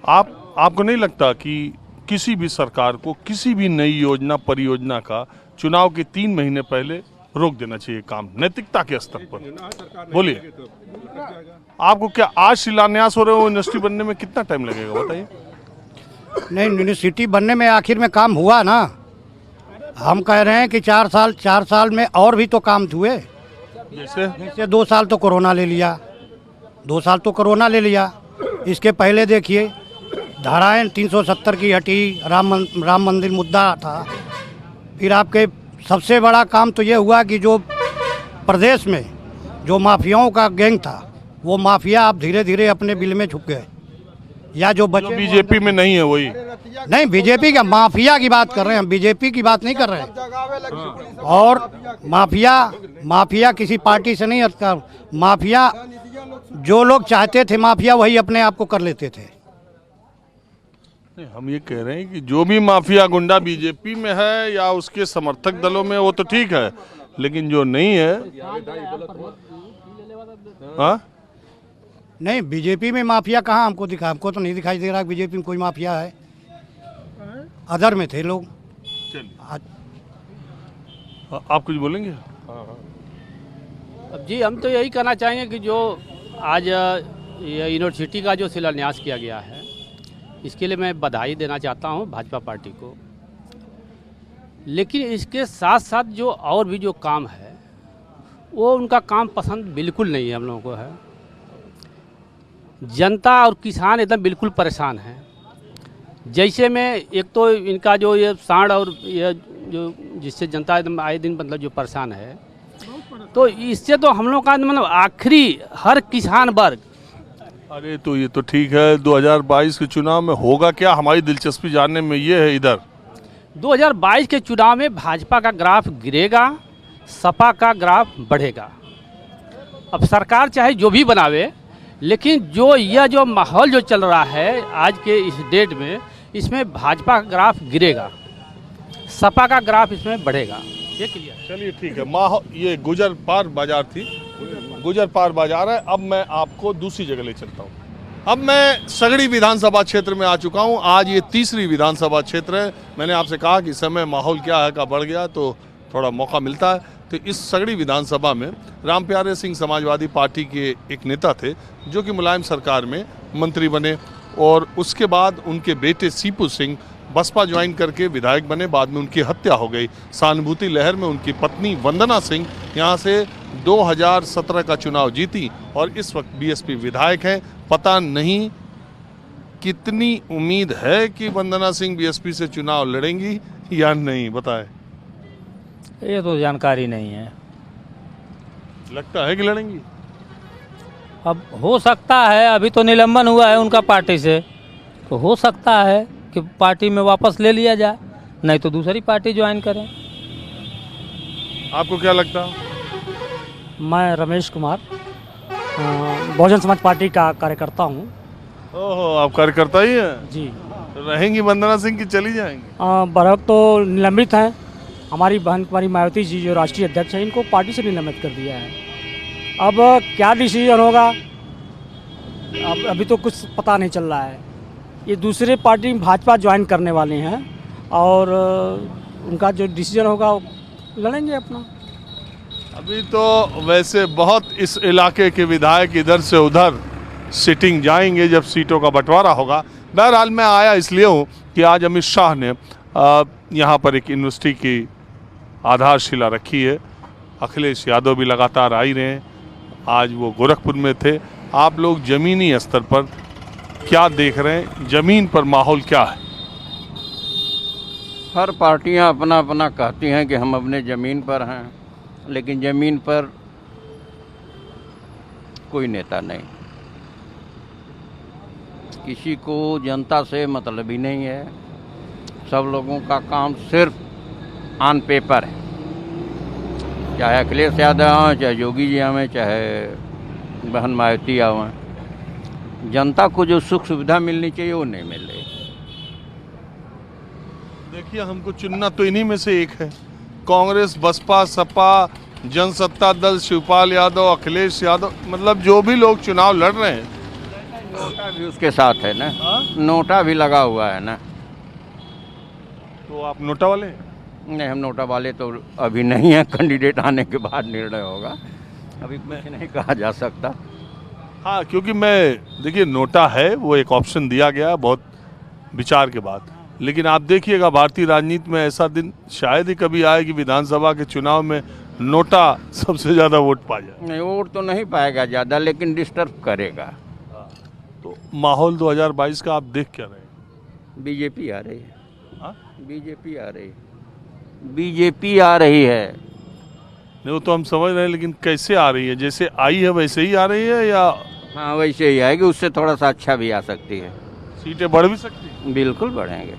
आपको नहीं लगता कि किसी भी सरकार को किसी भी नई योजना परियोजना का चुनाव के 3 महीने पहले रोक देना चाहिए काम, नैतिकता के स्तर पर? बोलिए, आपको क्या आज शिलान्यास हो रहे हो, यूनिवर्सिटी बनने में कितना टाइम लगेगा बताइए?
नहीं, यूनिवर्सिटी बनने में आखिर में काम हुआ ना। हम कह रहे हैं कि 4 साल में और भी तो काम हुए। जैसे 2 साल तो कोरोना ले लिया। इसके पहले देखिए, धाराएं 370 की हटी, राम मंदिर मुद्दा था। फिर आपके सबसे बड़ा काम तो ये हुआ कि जो प्रदेश में जो माफियाओं का गैंग था, वो माफिया आप धीरे धीरे अपने बिल में छुप गए। या जो बच्चे
बीजेपी में नहीं है वही
नहीं, बीजेपी का माफिया की बात कर रहे हैं हम, बीजेपी की बात नहीं कर रहे हैं। और माफिया किसी पार्टी से नहीं हटता। माफिया जो लोग चाहते थे, माफिया वही अपने आप को कर लेते थे।
नहीं, हम ये कह रहे हैं कि जो भी माफिया गुंडा बीजेपी में है या उसके समर्थक दलों में, वो तो ठीक है, लेकिन जो नहीं है, हाँ?
नहीं, बीजेपी में माफिया कहाँ हमको दिखा? हमको तो नहीं दिखाई दे रहा बीजेपी में कोई माफिया है। अदर में थे लोग।
आप कुछ बोलेंगे?
अब जी हम तो यही कहना चाहेंगे कि जो आज ये यूनिवर्सिटी का जो शिलान्यास किया गया है, इसके लिए मैं बधाई देना चाहता हूँ भाजपा पार्टी को। लेकिन इसके साथ साथ जो और भी जो काम है वो उनका काम पसंद बिल्कुल नहीं है हम लोगों को है। जनता और किसान एकदम बिल्कुल परेशान हैं। जैसे में एक तो इनका जो ये सांड और ये जो जिससे जनता एकदम आए दिन मतलब जो परेशान है, तो इससे तो हम लोग का मतलब आखिरी हर किसान वर्ग।
अरे तो ये तो ठीक है, 2022 के चुनाव में होगा क्या? हमारी दिलचस्पी जानने में ये है। इधर
2022 के चुनाव में भाजपा का ग्राफ गिरेगा, सपा का ग्राफ बढ़ेगा। अब सरकार चाहे जो भी बनावे, लेकिन जो यह जो माहौल जो चल रहा है आज के इस डेट में, इसमें भाजपा का ग्राफ गिरेगा, सपा का ग्राफ इसमें बढ़ेगा। ये क्लियर।
चलिए ठीक है। माहौल ये गुजर पार बाजार थी, गुजर पार बाजार है। अब मैं आपको दूसरी जगह ले चलता हूँ। अब मैं सगड़ी विधानसभा क्षेत्र में आ चुका हूँ। आज ये तीसरी विधानसभा क्षेत्र है। मैंने आपसे कहा कि समय माहौल क्या है का बढ़ गया तो थोड़ा मौका मिलता है। तो इस सगड़ी विधानसभा में रामप्यारे सिंह समाजवादी पार्टी के एक नेता थे जो कि मुलायम सरकार में मंत्री बने, और उसके बाद उनके बेटे सीपू सिंह बसपा ज्वाइन करके विधायक बने। बाद में उनकी हत्या हो गई। सहानुभूति लहर में उनकी पत्नी वंदना सिंह यहाँ से 2017 का चुनाव जीती और इस वक्त बीएसपी विधायक हैं। पता नहीं कितनी उम्मीद है कि वंदना सिंह बीएसपी से चुनाव लड़ेंगी या नहीं, बताएं।
ये तो जानकारी नहीं है।
लगता है कि लड़ेंगी?
अब हो सकता है, अभी तो निलंबन हुआ है उनका पार्टी से, तो हो सकता है कि पार्टी में वापस ले लिया जाए, नहीं तो दूसरी पार्टी ज्वाइन करें।
आपको क्या लगता?
मैं रमेश कुमार बहुजन समाज पार्टी का कार्यकर्ता हूँ।
ओहो, आप कार्यकर्ता ही हैं?
जी।
रहेंगी वंदना सिंह की चली जाएंगी?
बरहक तो निलंबित हैं। हमारी बहन कुमारी मायावती जी जो राष्ट्रीय अध्यक्ष हैं, इनको पार्टी से निलंबित कर दिया है। अब क्या डिसीजन होगा अब अभी तो कुछ पता नहीं चल रहा है। ये दूसरे पार्टी में भाजपा ज्वाइन करने वाले हैं और उनका जो डिसीजन होगा लड़ेंगे अपना।
अभी तो वैसे बहुत इस इलाके के विधायक इधर से उधर सिटिंग जाएंगे जब सीटों का बंटवारा होगा। बहरहाल मैं आया इसलिए हूँ कि आज अमित शाह ने यहाँ पर एक यूनिवर्सिटी की आधारशिला रखी है। अखिलेश यादव भी लगातार आ ही रहे हैं। आज वो गोरखपुर में थे। आप लोग ज़मीनी स्तर पर क्या देख रहे हैं? ज़मीन पर माहौल क्या है?
हर पार्टियां अपना अपना कहती हैं कि हम अपने ज़मीन पर हैं, लेकिन ज़मीन पर कोई नेता नहीं। किसी को जनता से मतलब ही नहीं है। सब लोगों का काम सिर्फ ऑन पेपर है। चाहे अखिलेश यादव आवें, चाहे योगी जी आवें, चाहे बहन मायावती आवें, जनता को जो सुख सुविधा मिलनी चाहिए वो नहीं मिल रही।
देखिए, हमको चुनना तो इन्हीं में से एक है। कांग्रेस, बसपा, सपा, जनसत्ता दल, शिवपाल यादव, अखिलेश यादव, मतलब जो भी लोग चुनाव लड़ रहे हैं।
नोटा भी उसके साथ है ना। नोटा भी लगा हुआ है ना।
तो आप नोटा वाले हैं?
नहीं, हम नोटा वाले तो अभी नहीं है। कैंडिडेट आने के बाद निर्णय होगा, अभी कुछ नहीं कहा जा सकता।
हाँ, क्योंकि देखिए नोटा है वो एक ऑप्शन दिया गया बहुत विचार के बाद। लेकिन आप देखिएगा भारतीय राजनीति में ऐसा दिन शायद ही कभी आए कि विधानसभा के चुनाव में नोटा सबसे ज़्यादा वोट पा जाए।
नहीं, वोट तो नहीं पाएगा ज़्यादा, लेकिन डिस्टर्ब करेगा।
तो माहौल 2022 का आप देख क्या रहे हैं?
बीजेपी आ रही है। बीजेपी आ रही है। बीजेपी आ रही है।
नहीं, वो तो हम समझ रहे हैं, लेकिन कैसे आ रही है? जैसे आई है वैसे ही आ रही है या?
हाँ, वैसे ही आएगी। उससे थोड़ा सा अच्छा भी आ सकती है।
सीटें बढ़ भी सकती हैं?
बिल्कुल बढ़ेंगे।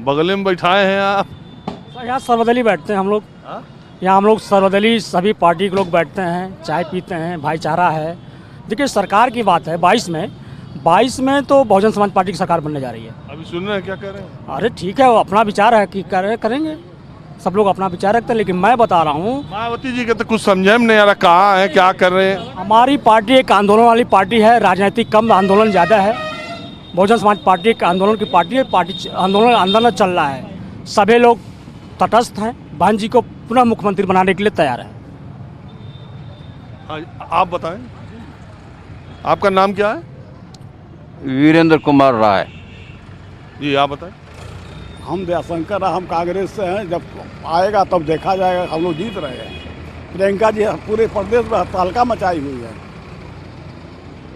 बगल में बैठाए हैं आप?
यहाँ सर्वदलीय बैठते हैं हम लोग। यहाँ हम लोग सर्वदलीय सभी पार्टी के लोग बैठते हैं, चाय पीते हैं, भाईचारा है। देखिए, सरकार की बात है 22 में तो बहुजन समाज पार्टी की सरकार बनने जा रही है।
अभी सुन रहे हैं क्या कह रहे हैं?
अरे ठीक है, वो अपना विचार है कि करेंगे। सब लोग अपना विचार रखते हैं, लेकिन मैं बता रहा हूँ
मायावती जी के तो कुछ समझे में नहीं आ रहा, कहाँ है, क्या कर रहे हैं।
हमारी पार्टी एक आंदोलन वाली पार्टी है, राजनीतिक कम, आंदोलन ज़्यादा है। बहुजन समाज पार्टी एक आंदोलन की पार्टी है, पार्टी आंदोलन चल रहा है। सभी लोग तटस्थ हैं, बहन जी को पुनः मुख्यमंत्री बनाने के लिए तैयार है।
आप बताएं, आपका नाम क्या है?
वीरेंद्र कुमार राय।
जी आप बताएं।
हम दयाशंकर, हम कांग्रेस से हैं। जब आएगा तब देखा जाएगा, हम लोग जीत रहे हैं। प्रियंका जी पूरे प्रदेश में तहलका मचाई हुई है।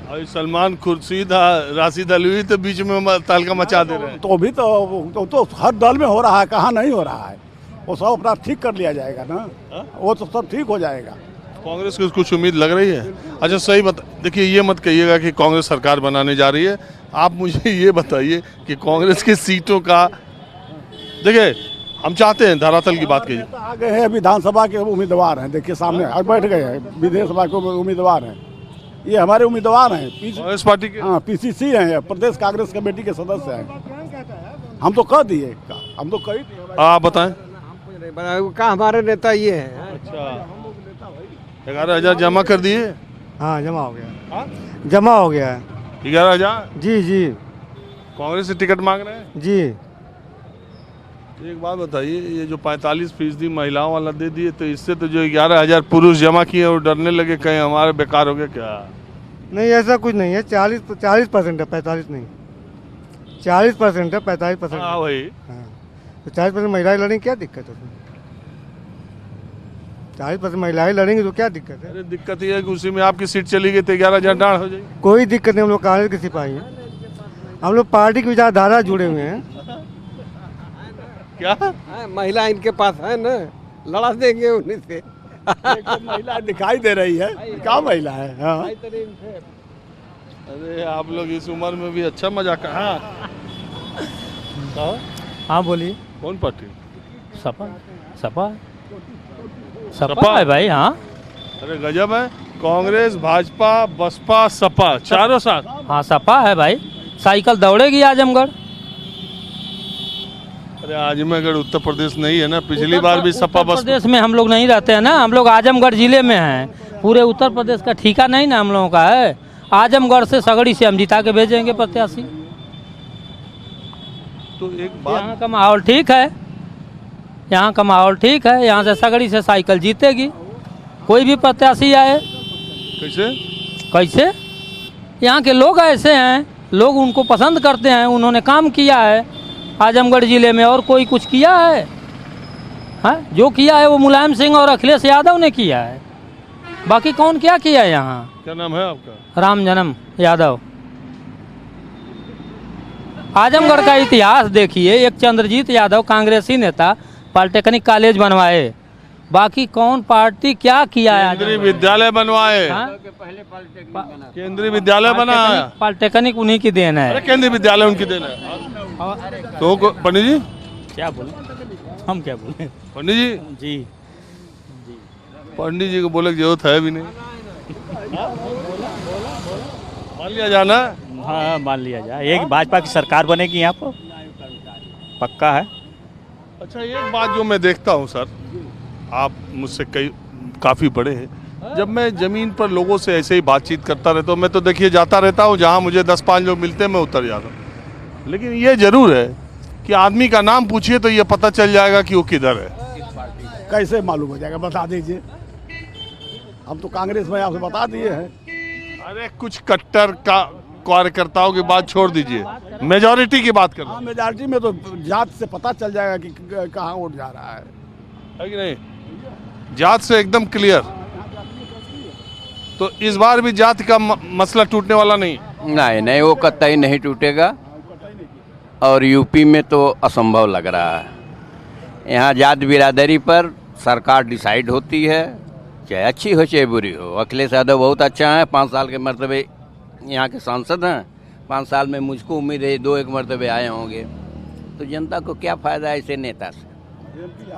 और सलमान खुर्शीद, राशिद अली तो बीच में तहलका मचा दे रहे हैं।
तो भी तो हर दल में हो रहा है, कहाँ नहीं हो रहा है। वो सब अपना ठीक कर लिया जाएगा ना, वो तो सब ठीक हो जाएगा।
कांग्रेस को कुछ उम्मीद लग रही है? अच्छा सही देखिए, ये मत कहिएगा कि कांग्रेस सरकार बनाने जा रही है। आप मुझे ये बताइए कि कांग्रेस की सीटों का, देखिए हम चाहते हैं धरातल की बात कीजिए।
आ गए हैं, विधानसभा के उम्मीदवार हैं, देखिए सामने बैठ गए हैं। विधानसभा के उम्मीदवार हैं, ये हमारे उम्मीदवार हैं
कांग्रेस पार्टी के।
हाँ, पीसीसी हैं, प्रदेश कांग्रेस कमेटी के सदस्य हैं। हम तो कह दिए, हम तो कही।
आप बताएं।
कहाँ हमारे नेता ये हैं।
अच्छा, 11,000 जमा कर दिए?
हाँ जमा हो गया। जमा हो गया है
11,000?
जी जी।
कांग्रेस से टिकट मांग रहे हैं
जी।
एक बात बताइए, ये जो 45% महिलाओं वाला दे दिए, तो इससे तो जो 11,000 पुरुष जमा किए वो डरने लगे कहीं हमारे बेकार हो गए क्या?
नहीं ऐसा कुछ नहीं है। 40% है, 45 नहीं। 40% है, 45%।
हाँ वही।
हाँ तो 40% महिलाएं लड़ेंगी, क्या दिक्कत है उसमें? 40% महिलाएं लड़ेंगी तो क्या दिक्कत है?
अरे दिक्कत ये है कि उसी में आपकी सीट चली गई तो 11,000 डांड हो जाएगी।
कोई दिक्कत नहीं, हम लोग कांग्रेस के सिपाही हैं। हम लोग पार्टी की विचारधारा जुड़े हुए हैं।
क्या
महिला इनके पास है ना, लड़ा देंगे उन्हीं से।
महिला दिखाई दे रही है, क्या महिला है? हाँ।
अरे आप लोग इस उम्र में भी अच्छा मजाक।
हाँ बोलिए।
कौन पार्टी?
सपा। सपा सपा है भाई। हाँ
अरे गजब है, कांग्रेस, भाजपा, बसपा, सपा चारों साथ।
हाँ सपा है भाई। साइकिल दौड़ेगी आजमगढ़।
अरे आजमगढ़ उत्तर प्रदेश नहीं है ना, पिछली बार भी सपा
उत्तर प्रदेश में हम लोग नहीं रहते हैं ना, हम लोग आजमगढ़ जिले में हैं। पूरे उत्तर प्रदेश का ठिका नहीं ना हम लोगों का है। आजमगढ़ से सगड़ी से हम जिता के भेजेंगे प्रत्याशी।
तो एक बात,
यहाँ का माहौल ठीक है, यहाँ का माहौल ठीक है। यहाँ से सगड़ी से साइकिल जीतेगी, कोई भी प्रत्याशी आए।
कैसे
कैसे? यहाँ के लोग ऐसे हैं, लोग उनको पसंद करते हैं। उन्होंने काम किया है आजमगढ़ जिले में, और कोई कुछ किया है? हाँ जो किया है वो मुलायम सिंह और अखिलेश यादव ने किया है, बाकी कौन क्या किया है यहाँ?
क्या नाम है आपका?
राम जन्म यादव। आजमगढ़ का इतिहास देखिए, एक चंद्रजीत यादव कांग्रेसी नेता पॉलिटेक्निक कॉलेज बनवाए, बाकी कौन पार्टी क्या किया है?
केंद्रीय विद्यालय बनवाए। केंद्रीय विद्यालय बना,
पॉलिटेक्निक उन्हीं की देन है।
अरे केंद्रीय विद्यालय उनकी देन है। तो पंडित जी
क्या बोले, हम क्या बोले?
पंडित जी
जी
पंडित जी को बोले की जरूरत है भी नहीं, मान लिया जाना।
हाँ मान लिया जाए, एक भाजपा की सरकार बनेगी यहाँ पर, पक्का है।
अच्छा एक बात जो मैं देखता हूँ सर, आप मुझसे काफ़ी बड़े हैं, जब मैं ज़मीन पर लोगों से ऐसे ही बातचीत करता रहता हूँ, मैं तो देखिए जाता रहता हूँ, जहाँ मुझे 10-5 लोग मिलते हैं मैं उतर जाता हूँ। लेकिन ये ज़रूर है कि आदमी का नाम पूछिए तो ये पता चल जाएगा कि वो किधर है।
कैसे मालूम हो जाएगा, बता दीजिए। हम तो कांग्रेस में आपसे बता दिए हैं।
अरे कुछ कट्टर का कार्यकर्ताओं की बात छोड़ दीजिए, मेजॉरिटी की बात कर।
हाँ मेजॉरिटी में तो जात से पता चल जाएगा कि कहाँ वोट जा रहा है
कि नहीं? जात से एकदम क्लियर। तो इस बार भी जात का मसला टूटने वाला नहीं?
नहीं वो कतई नहीं टूटेगा, और यूपी में तो असंभव लग रहा है। यहाँ जात बिरादरी पर सरकार डिसाइड होती है, चाहे अच्छी हो चाहे बुरी हो। अखिलेश यादव बहुत अच्छा है, 5 साल के मरतबे यहाँ के सांसद हैं। 5 साल में मुझको उम्मीद है 2-1 मरतबे आए होंगे। तो जनता को क्या फ़ायदा ऐसे नेता से?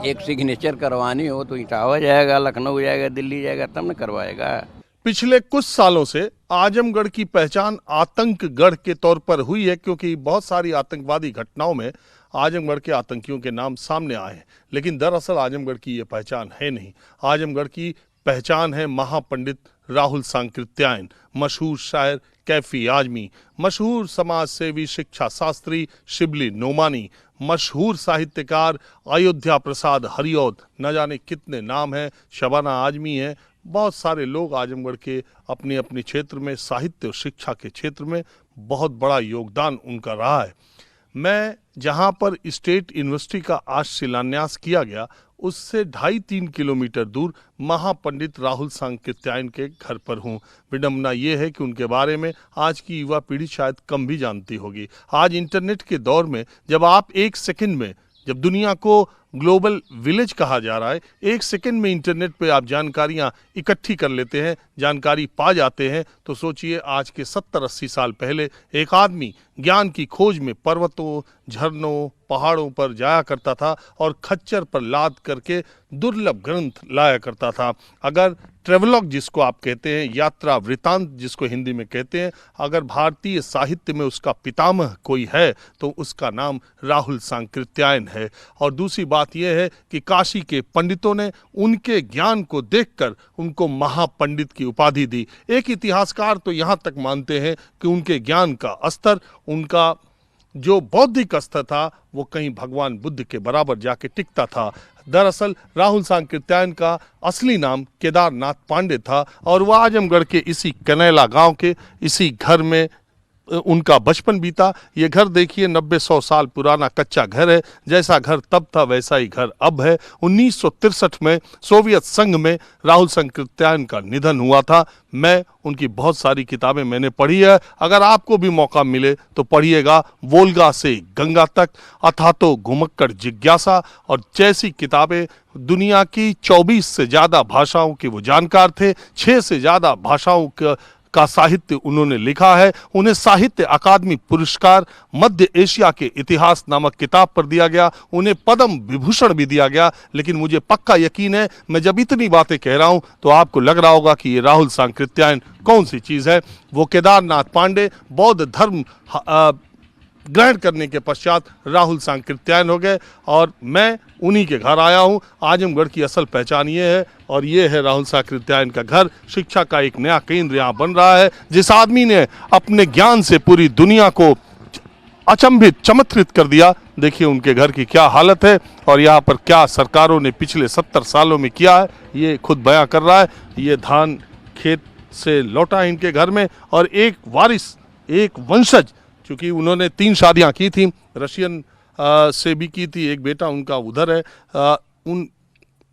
एक सिग्नेचर करवानी हो तो इटावा जाएगा, लखनऊ जाएगा, दिल्ली जाएगा, तब न करवाएगा।
पिछले कुछ सालों से आजमगढ़ की पहचान आतंकगढ़ के तौर पर हुई है, क्योंकि बहुत सारी आतंकवादी घटनाओं में आजमगढ़ के आतंकियों के नाम सामने आए हैं। लेकिन दरअसल आजमगढ़ की ये पहचान है नहीं। आजमगढ़ की पहचान है महापंडित राहुल सांकृत्यायन, मशहूर शायर कैफी आजमी, मशहूर समाज सेवी शिक्षा शास्त्री शिबली नोमानी, मशहूर साहित्यकार अयोध्या प्रसाद हरिऔध, न जाने कितने नाम हैं, शबाना आजमी है। बहुत सारे लोग आजमगढ़ के अपने अपने क्षेत्र में साहित्य और शिक्षा के क्षेत्र में बहुत बड़ा योगदान उनका रहा है। मैं जहां पर स्टेट यूनिवर्सिटी का आज शिलान्यास किया गया, उससे 2.5-3 किलोमीटर दूर महापंडित राहुल सांकृत्यायन के घर पर हूँ। विडंबना ये है कि उनके बारे में आज की युवा पीढ़ी शायद कम भी जानती होगी। आज इंटरनेट के दौर में जब आप एक सेकंड में, जब दुनिया को ग्लोबल विलेज कहा जा रहा है, एक सेकंड में इंटरनेट पे आप जानकारियां इकट्ठी कर लेते हैं, जानकारी पा जाते हैं, तो सोचिए आज के 70-80 साल पहले एक आदमी ज्ञान की खोज में पर्वतों, झरनों, पहाड़ों पर जाया करता था और खच्चर पर लाद करके दुर्लभ ग्रंथ लाया करता था। अगर ट्रेवलॉग जिसको आप कहते हैं, यात्रा वृतांत जिसको हिंदी में कहते हैं, अगर भारतीय साहित्य में उसका पितामह कोई है तो उसका नाम राहुल सांकृत्यायन है। और दूसरी बात यह है कि काशी के पंडितों ने उनके ज्ञान को देखकर उनको महापंडित की उपाधि दी। एक इतिहासकार तो यहाँ तक मानते हैं कि उनके ज्ञान का स्तर, उनका जो बौद्धिक स्तर था, वो कहीं भगवान बुद्ध के बराबर जाके टिकता था। दरअसल राहुल सांकृत्यायन का असली नाम केदारनाथ पांडे था और वह आजमगढ़ के इसी कनैला गांव के इसी घर में उनका बचपन बीता। ये घर देखिए 90-100 साल पुराना कच्चा घर है। जैसा घर तब था वैसा ही घर अब है। 1963 में सोवियत संघ में राहुल सांकृत्यायन का निधन हुआ था। मैं उनकी बहुत सारी किताबें मैंने पढ़ी है। अगर आपको भी मौका मिले तो पढ़िएगा। वोल्गा से गंगा तक, अथातो घुमक्कड़ जिज्ञासा और जैसी किताबें। दुनिया की 24 से ज़्यादा भाषाओं के वो जानकार थे। 6 से ज़्यादा भाषाओं का साहित्य उन्होंने लिखा है। उन्हें साहित्य अकादमी पुरस्कार मध्य एशिया के इतिहास नामक किताब पर दिया गया। उन्हें पद्म विभूषण भी दिया गया। लेकिन मुझे पक्का यकीन है, मैं जब इतनी बातें कह रहा हूं तो आपको लग रहा होगा कि ये राहुल सांकृत्यायन कौन सी चीज है। वो केदारनाथ पांडे बौद्ध धर्म ग्रहण करने के पश्चात राहुल सांकृत्यायन हो गए और मैं उन्हीं के घर आया हूं। आजमगढ़ की असल पहचान ये है और ये है राहुल सांकृत्यायन का घर। शिक्षा का एक नया केंद्र यहाँ बन रहा है। जिस आदमी ने अपने ज्ञान से पूरी दुनिया को अचंभित, चमत्कृत कर दिया, देखिए उनके घर की क्या हालत है और यहाँ पर क्या सरकारों ने पिछले 70 सालों में किया है, ये खुद बयां कर रहा है। ये धान खेत से लौटा है इनके घर में और एक वारिस, एक वंशज, क्योंकि उन्होंने 3 शादियां की थी, रशियन से भी की थी, एक बेटा उनका उधर है। उन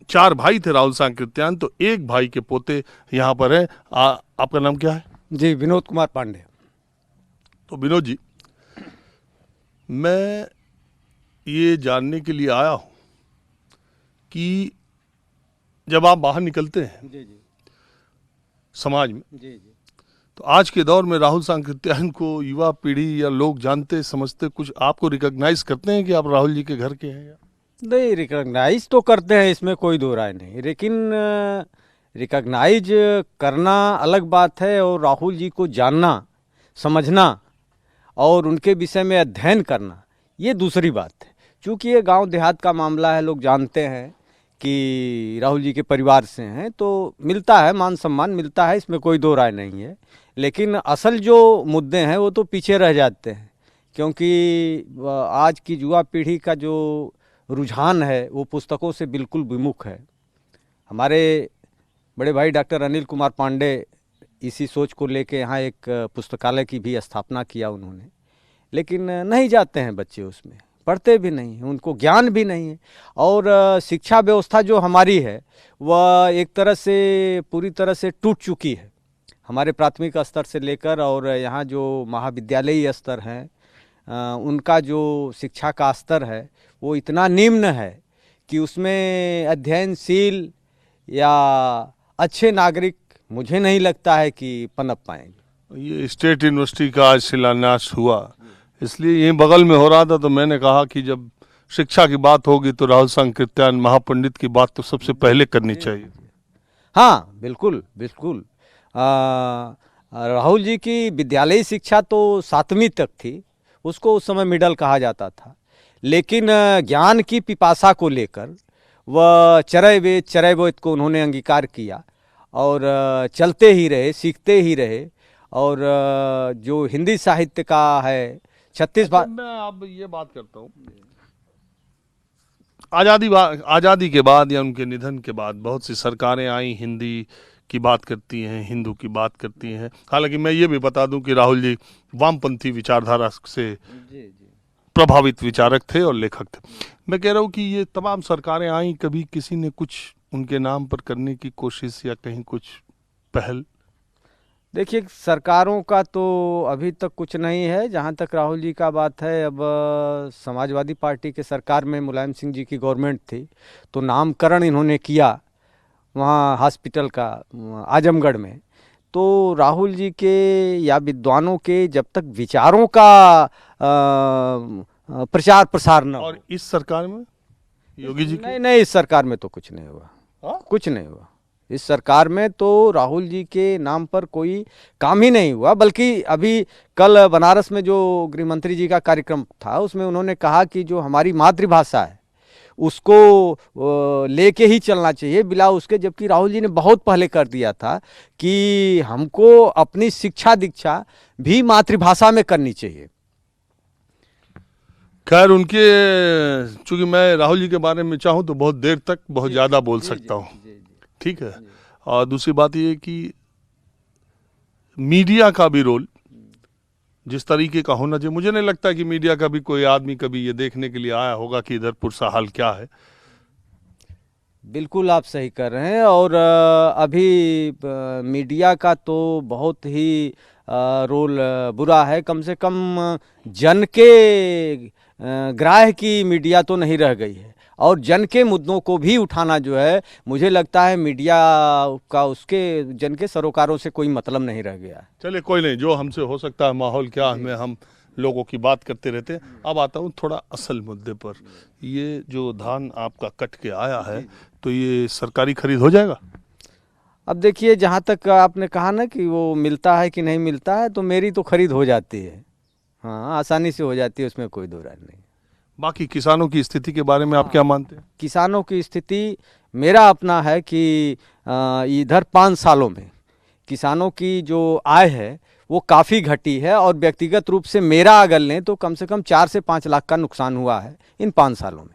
4 भाई थे राहुल सांकृत्यायन, तो एक भाई के पोते यहाँ पर हैं। आपका नाम क्या है?
जी, विनोद कुमार पांडे।
तो विनोद जी, मैं ये जानने के लिए आया हूँ कि जब आप बाहर निकलते हैं
जी जी
समाज में,
जी जी,
तो आज के दौर में राहुल सांकृत्यायन को युवा पीढ़ी या लोग जानते समझते, कुछ आपको रिकॉग्नाइज करते हैं कि आप राहुल जी के घर के हैं? या
नहीं, रिकॉग्नाइज तो करते हैं, इसमें कोई दो राय नहीं, लेकिन रिकॉग्नाइज करना अलग बात है और राहुल जी को जानना, समझना और उनके विषय में अध्ययन करना ये दूसरी बात है। चूँकि ये गांव देहात का मामला है, लोग जानते हैं कि राहुल जी के परिवार से हैं, तो मिलता है, मान सम्मान मिलता है, इसमें कोई दो राय नहीं है। लेकिन असल जो मुद्दे हैं वो तो पीछे रह जाते हैं, क्योंकि आज की युवा पीढ़ी का जो रुझान है वो पुस्तकों से बिल्कुल विमुख है। हमारे बड़े भाई डॉक्टर अनिल कुमार पांडे इसी सोच को लेके यहाँ एक पुस्तकालय की भी स्थापना किया उन्होंने, लेकिन नहीं जाते हैं बच्चे, उसमें पढ़ते भी नहीं हैं, उनको ज्ञान भी नहीं है। और शिक्षा व्यवस्था जो हमारी है वह एक तरह से पूरी तरह से टूट चुकी है। हमारे प्राथमिक स्तर से लेकर और यहाँ जो महाविद्यालयी स्तर हैं उनका जो शिक्षा का स्तर है वो इतना निम्न है कि उसमें अध्ययनशील या अच्छे नागरिक मुझे नहीं लगता है कि पनप पाएंगे।
ये स्टेट यूनिवर्सिटी का आज शिलान्यास हुआ, इसलिए यहीं बगल में हो रहा था, तो मैंने कहा कि जब शिक्षा की बात होगी तो राहुल सांकृत्यायन महापंडित की बात तो सबसे पहले करनी चाहिए।
हाँ बिल्कुल बिल्कुल, राहुल जी की विद्यालयी शिक्षा तो 7वीं तक थी, उसको उस समय मिडल कहा जाता था, लेकिन ज्ञान की पिपासा को लेकर वह चरय वेद को उन्होंने अंगीकार किया और चलते ही रहे, सीखते ही रहे। और जो हिंदी साहित्य का है 36
मैं अब ये बात करता हूँ, आज़ादी के बाद या उनके निधन के बाद बहुत सी सरकारें आई, हिंदी की बात करती हैं, हिंदू की बात करती हैं। हालांकि मैं ये भी बता दूं कि राहुल जी वामपंथी विचारधारा से प्रभावित विचारक थे और लेखक थे। मैं कह रहा हूँ कि ये तमाम सरकारें आई, कभी किसी ने कुछ उनके नाम पर करने की कोशिश या कहीं कुछ पहल?
देखिए, सरकारों का तो अभी तक कुछ नहीं है। जहाँ तक राहुल जी का बात है, अब समाजवादी पार्टी के सरकार में मुलायम सिंह जी की गवर्नमेंट थी, तो नामकरण इन्होंने किया वहाँ हॉस्पिटल का आजमगढ़ में। तो राहुल जी के या विद्वानों के जब तक विचारों का प्रचार प्रसार न हो।
और इस सरकार में योगी जी
नहीं, इस सरकार में तो कुछ नहीं हुआ। कुछ नहीं हुआ इस सरकार में, तो राहुल जी के नाम पर कोई काम ही नहीं हुआ। बल्कि अभी कल बनारस में जो गृह मंत्री जी का कार्यक्रम था, उसमें उन्होंने कहा कि जो हमारी मातृभाषा है उसको लेके ही चलना चाहिए बिला उसके, जबकि राहुल जी ने बहुत पहले कर दिया था कि हमको अपनी शिक्षा दीक्षा भी मातृभाषा में करनी चाहिए।
खैर, उनके चूंकि मैं राहुल जी के बारे में चाहूँ तो बहुत देर तक बहुत ज़्यादा बोल सकता हूँ, ठीक है। और दूसरी बात ये कि मीडिया का भी रोल जिस तरीके का होना चाहिए, मुझे नहीं लगता कि मीडिया का भी कोई आदमी कभी ये देखने के लिए आया होगा कि इधर पुरसा हाल क्या है।
बिल्कुल आप सही कर रहे हैं। और अभी मीडिया का तो बहुत ही रोल बुरा है। कम से कम जन के ग्राह्य की मीडिया तो नहीं रह गई है, और जन के मुद्दों को भी उठाना जो है, मुझे लगता है मीडिया का उसके जन के सरोकारों से कोई मतलब नहीं रह गया।
चलिए कोई नहीं, जो हमसे हो सकता है, माहौल क्या है, हम लोगों की बात करते रहते हैं। अब आता हूँ थोड़ा असल मुद्दे पर। ये जो धान आपका कट के आया है, तो ये सरकारी खरीद हो जाएगा?
अब देखिए, जहाँ तक आपने कहा ना कि वो मिलता है कि नहीं मिलता है, तो मेरी तो खरीद हो जाती है, हाँ, आसानी से हो जाती है, उसमें कोई दो राय नहीं।
बाकी किसानों की स्थिति के बारे में आप क्या मानते हैं?
किसानों की स्थिति मेरा अपना है कि इधर 5 सालों में किसानों की जो आय है वो काफ़ी घटी है, और व्यक्तिगत रूप से मेरा अगर लें तो कम से कम 4 से 5 लाख का नुकसान हुआ है इन 5 सालों में।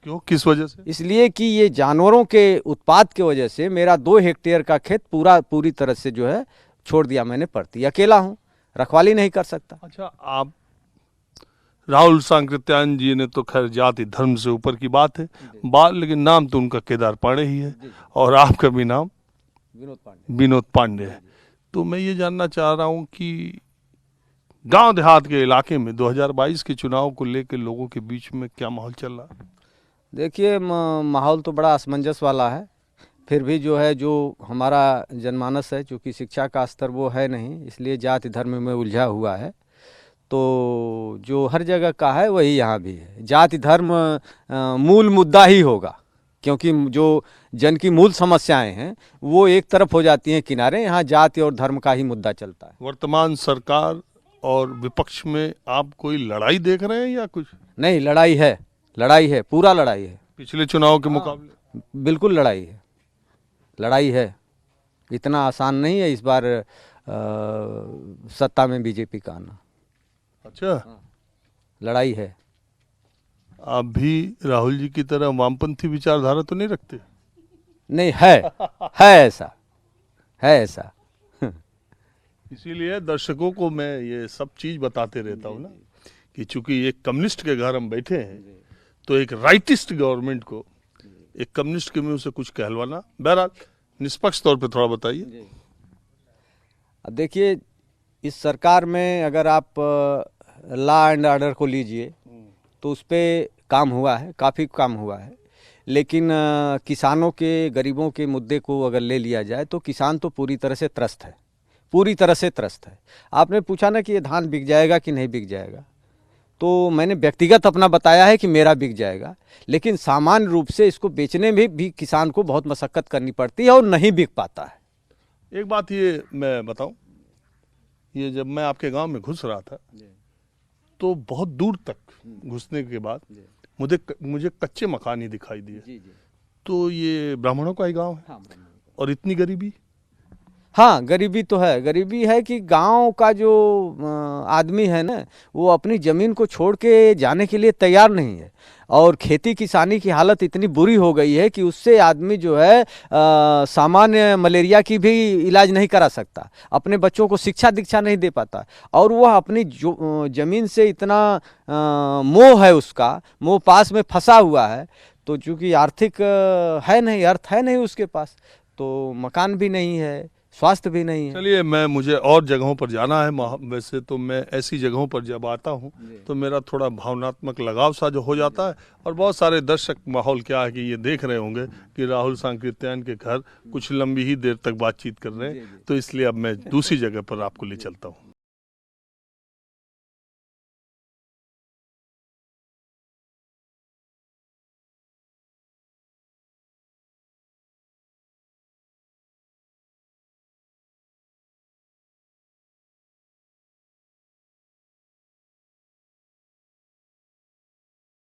क्यों, किस वजह से?
इसलिए कि ये जानवरों के उत्पाद की वजह से मेरा 2 हेक्टेयर का खेत पूरी तरह से जो है छोड़ दिया मैंने पड़ती। अकेला हूँ, रखवाली नहीं कर सकता।
अच्छा, आप राहुल सांकृत्यायन जी ने तो खैर जाति धर्म से ऊपर की बात है बात, लेकिन नाम तो उनका केदार पांडे ही है, और आपका भी नाम विनोद पांडे है। तो मैं ये जानना चाह रहा हूँ कि गांव देहात के इलाके में 2022 के चुनाव को लेकर लोगों के बीच में क्या माहौल चल रहा है?
देखिए, माहौल तो बड़ा असमंजस वाला है। फिर भी जो है, जो हमारा जनमानस है, चूँकि शिक्षा का स्तर वो है नहीं, इसलिए जाति धर्म में उलझा हुआ है। तो जो हर जगह का है वही यहाँ भी है। जाति धर्म मूल मुद्दा ही होगा, क्योंकि जो जन की मूल समस्याएं हैं वो एक तरफ हो जाती हैं किनारे, यहाँ जाति और धर्म का ही मुद्दा चलता है।
वर्तमान सरकार और विपक्ष में आप कोई लड़ाई देख रहे हैं या कुछ?
नहीं, लड़ाई है, पूरा लड़ाई है।
पिछले चुनाव के मुकाबले
बिल्कुल लड़ाई है। इतना आसान नहीं है इस बार सत्ता में बीजेपी का आना।
अच्छा,
लड़ाई है।
आप भी राहुल जी की तरह वामपंथी विचारधारा तो नहीं रखते?
नहीं, है ऐसा।
इसीलिए दर्शकों को मैं ये सब चीज बताते रहता हूँ ना, कि चूंकि एक कम्युनिस्ट के घर हम बैठे हैं, तो एक राइटिस्ट गवर्नमेंट को एक कम्युनिस्ट के मुंह से कुछ कहलवाना, बहरहाल निष्पक्ष तौर पे थोड़ा बताइए।
अब देखिए, इस सरकार में अगर आप लॉ एंड ऑर्डर को लीजिए तो उस पर काम हुआ है, काफ़ी काम हुआ है। लेकिन किसानों के, गरीबों के मुद्दे को अगर ले लिया जाए तो किसान तो पूरी तरह से त्रस्त है। आपने पूछा ना कि ये धान बिक जाएगा कि नहीं बिक जाएगा, तो मैंने व्यक्तिगत अपना बताया है कि मेरा बिक जाएगा, लेकिन सामान्य रूप से इसको बेचने में भी किसान को बहुत मशक्कत करनी पड़ती है और नहीं बिक पाता है।
एक बात ये मैं बताऊं, ये जब मैं आपके गांव में घुस रहा था तो बहुत दूर तक घुसने के बाद मुझे कच्चे मकान ही दिखाई दिए। तो ये ब्राह्मणों का ही गांव है और इतनी गरीबी?
हाँ, गरीबी तो है। गरीबी है कि गांव का जो आदमी है ना, वो अपनी ज़मीन को छोड़ के जाने के लिए तैयार नहीं है। और खेती किसानी की हालत इतनी बुरी हो गई है कि उससे आदमी जो है सामान्य मलेरिया की भी इलाज नहीं करा सकता, अपने बच्चों को शिक्षा दीक्षा नहीं दे पाता। और वह अपनी ज़मीन से इतना मोह है, उसका मोह पास में फंसा हुआ है। तो चूँकि आर्थिक है नहीं, अर्थ है नहीं उसके पास, तो मकान भी नहीं है, स्वास्थ्य भी नहीं है।
चलिए, मुझे और जगहों पर जाना है। वैसे तो मैं ऐसी जगहों पर जब आता हूँ तो मेरा थोड़ा भावनात्मक लगाव सा जो हो जाता है। और बहुत सारे दर्शक माहौल क्या है कि ये देख रहे होंगे कि राहुल सांकृत्यायन के घर कुछ लंबी ही देर तक बातचीत कर रहे हैं, तो इसलिए अब मैं दूसरी जगह पर आपको ले चलता हूँ।